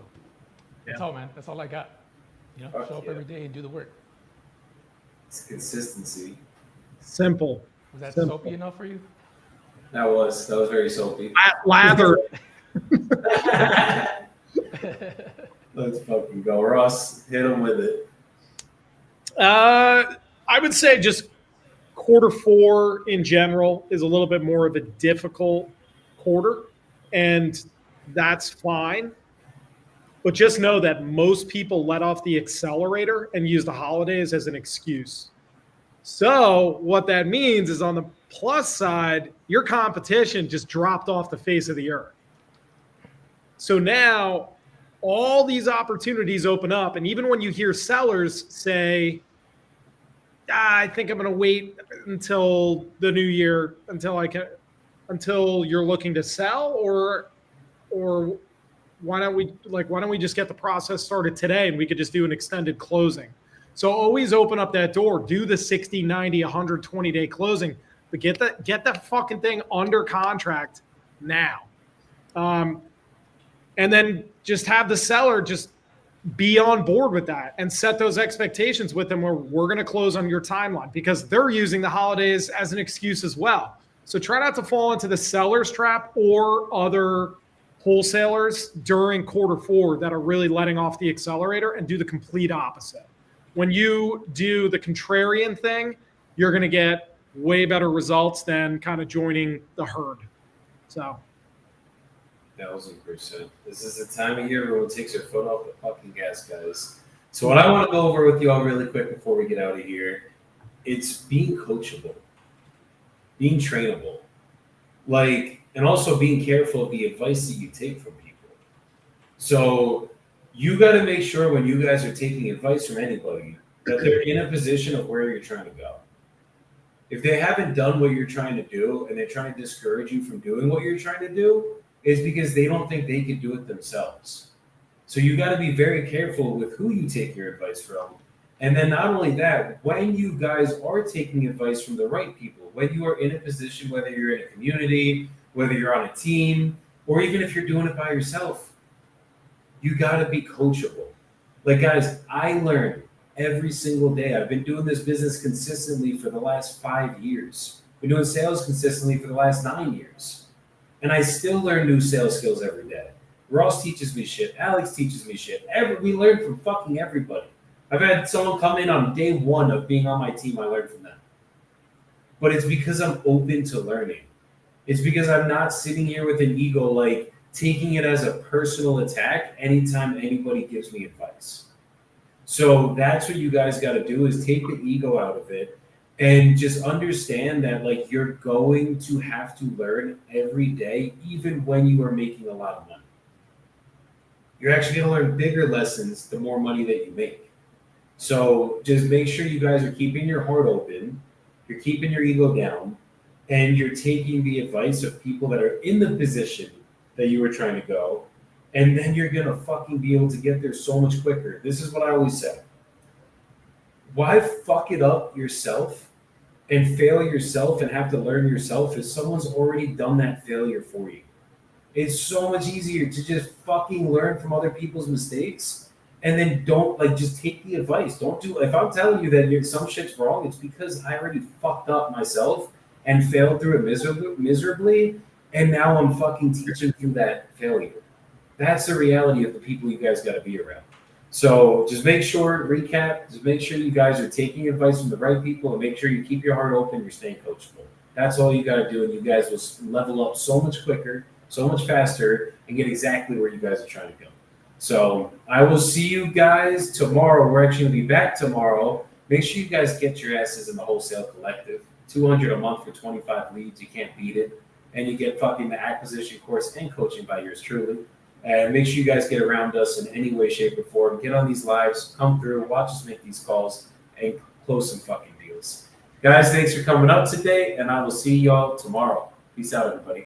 that's all, man. That's all I got. You know, Fuck show up yeah. every day and do the work. It's consistency. Simple. Was that Simple. soapy enough for you? That was very soapy. Lather. Let's fucking go, Ross. Hit him with it. I would say just quarter four in general is a little bit more of a difficult quarter, and that's fine. But just know that most people let off the accelerator and use the holidays as an excuse. So what that means is on the plus side, your competition just dropped off the face of the earth. So now all these opportunities open up. And even when you hear sellers say, I think I'm going to wait until the new year, until you're looking to sell, or why don't we just get the process started today and we could just do an extended closing. So always open up that door, do the 60, 90, 120 day closing, but get that fucking thing under contract now. And then just have the seller just be on board with that and set those expectations with them where we're going to close on your timeline, because they're using the holidays as an excuse as well. So try not to fall into the seller's trap or other wholesalers during quarter four that are really letting off the accelerator, and do the complete opposite. When you do the contrarian thing, you're going to get way better results than kind of joining the herd. So 1,000%. This is the time of year everyone takes their foot off the fucking gas, guys. So what I want to go over with you all really quick before we get out of here, it's being coachable, being trainable, and also being careful of the advice that you take from people. So you got to make sure when you guys are taking advice from anybody that they're in a position of where you're trying to go. If they haven't done what you're trying to do and they're trying to discourage you from doing what you're trying to do, it's because they don't think they can do it themselves. So you got to be very careful with who you take your advice from. And then not only that, when you guys are taking advice from the right people, when you are in a position, whether you're in a community, whether you're on a team, or even if you're doing it by yourself, you got to be coachable. Like, guys, I learn every single day. I've been doing this business consistently for the last 5 years. Been doing sales consistently for the last 9 years. And I still learn new sales skills every day. Ross teaches me shit. Alex teaches me shit. We learn from fucking everybody. I've had someone come in on day one of being on my team. I learned from them. But it's because I'm open to learning. It's because I'm not sitting here with an ego, like taking it as a personal attack anytime anybody gives me advice. So that's what you guys got to do, is take the ego out of it and just understand that, like, you're going to have to learn every day, even when you are making a lot of money. You're actually going to learn bigger lessons the more money that you make. So just make sure you guys are keeping your heart open, you're keeping your ego down, and you're taking the advice of people that are in the position that you were trying to go, and then you're going to fucking be able to get there so much quicker. This is what I always say. Why fuck it up yourself and fail yourself and have to learn yourself if someone's already done that failure for you? It's so much easier to just fucking learn from other people's mistakes and then just take the advice. Don't do, if I'm telling you that some shit's wrong, it's because I already fucked up myself and failed through it miserably, and now I'm fucking teaching through that failure. That's the reality of the people you guys got to be around. So just make sure you guys are taking advice from the right people, and make sure you keep your heart open, you're staying coachable. That's all you got to do, and you guys will level up so much quicker, so much faster and get exactly where you guys are trying to go. So I will see you guys tomorrow. We're actually going to be back tomorrow. Make sure you guys get your asses in the Wholesale Collective. $200 a month for 25 leads. You can't beat it. And you get fucking the acquisition course and coaching by yours truly. And make sure you guys get around us in any way, shape, or form. Get on these lives, come through, watch us make these calls, and close some fucking deals. Guys, thanks for coming up today, and I will see y'all tomorrow. Peace out, everybody.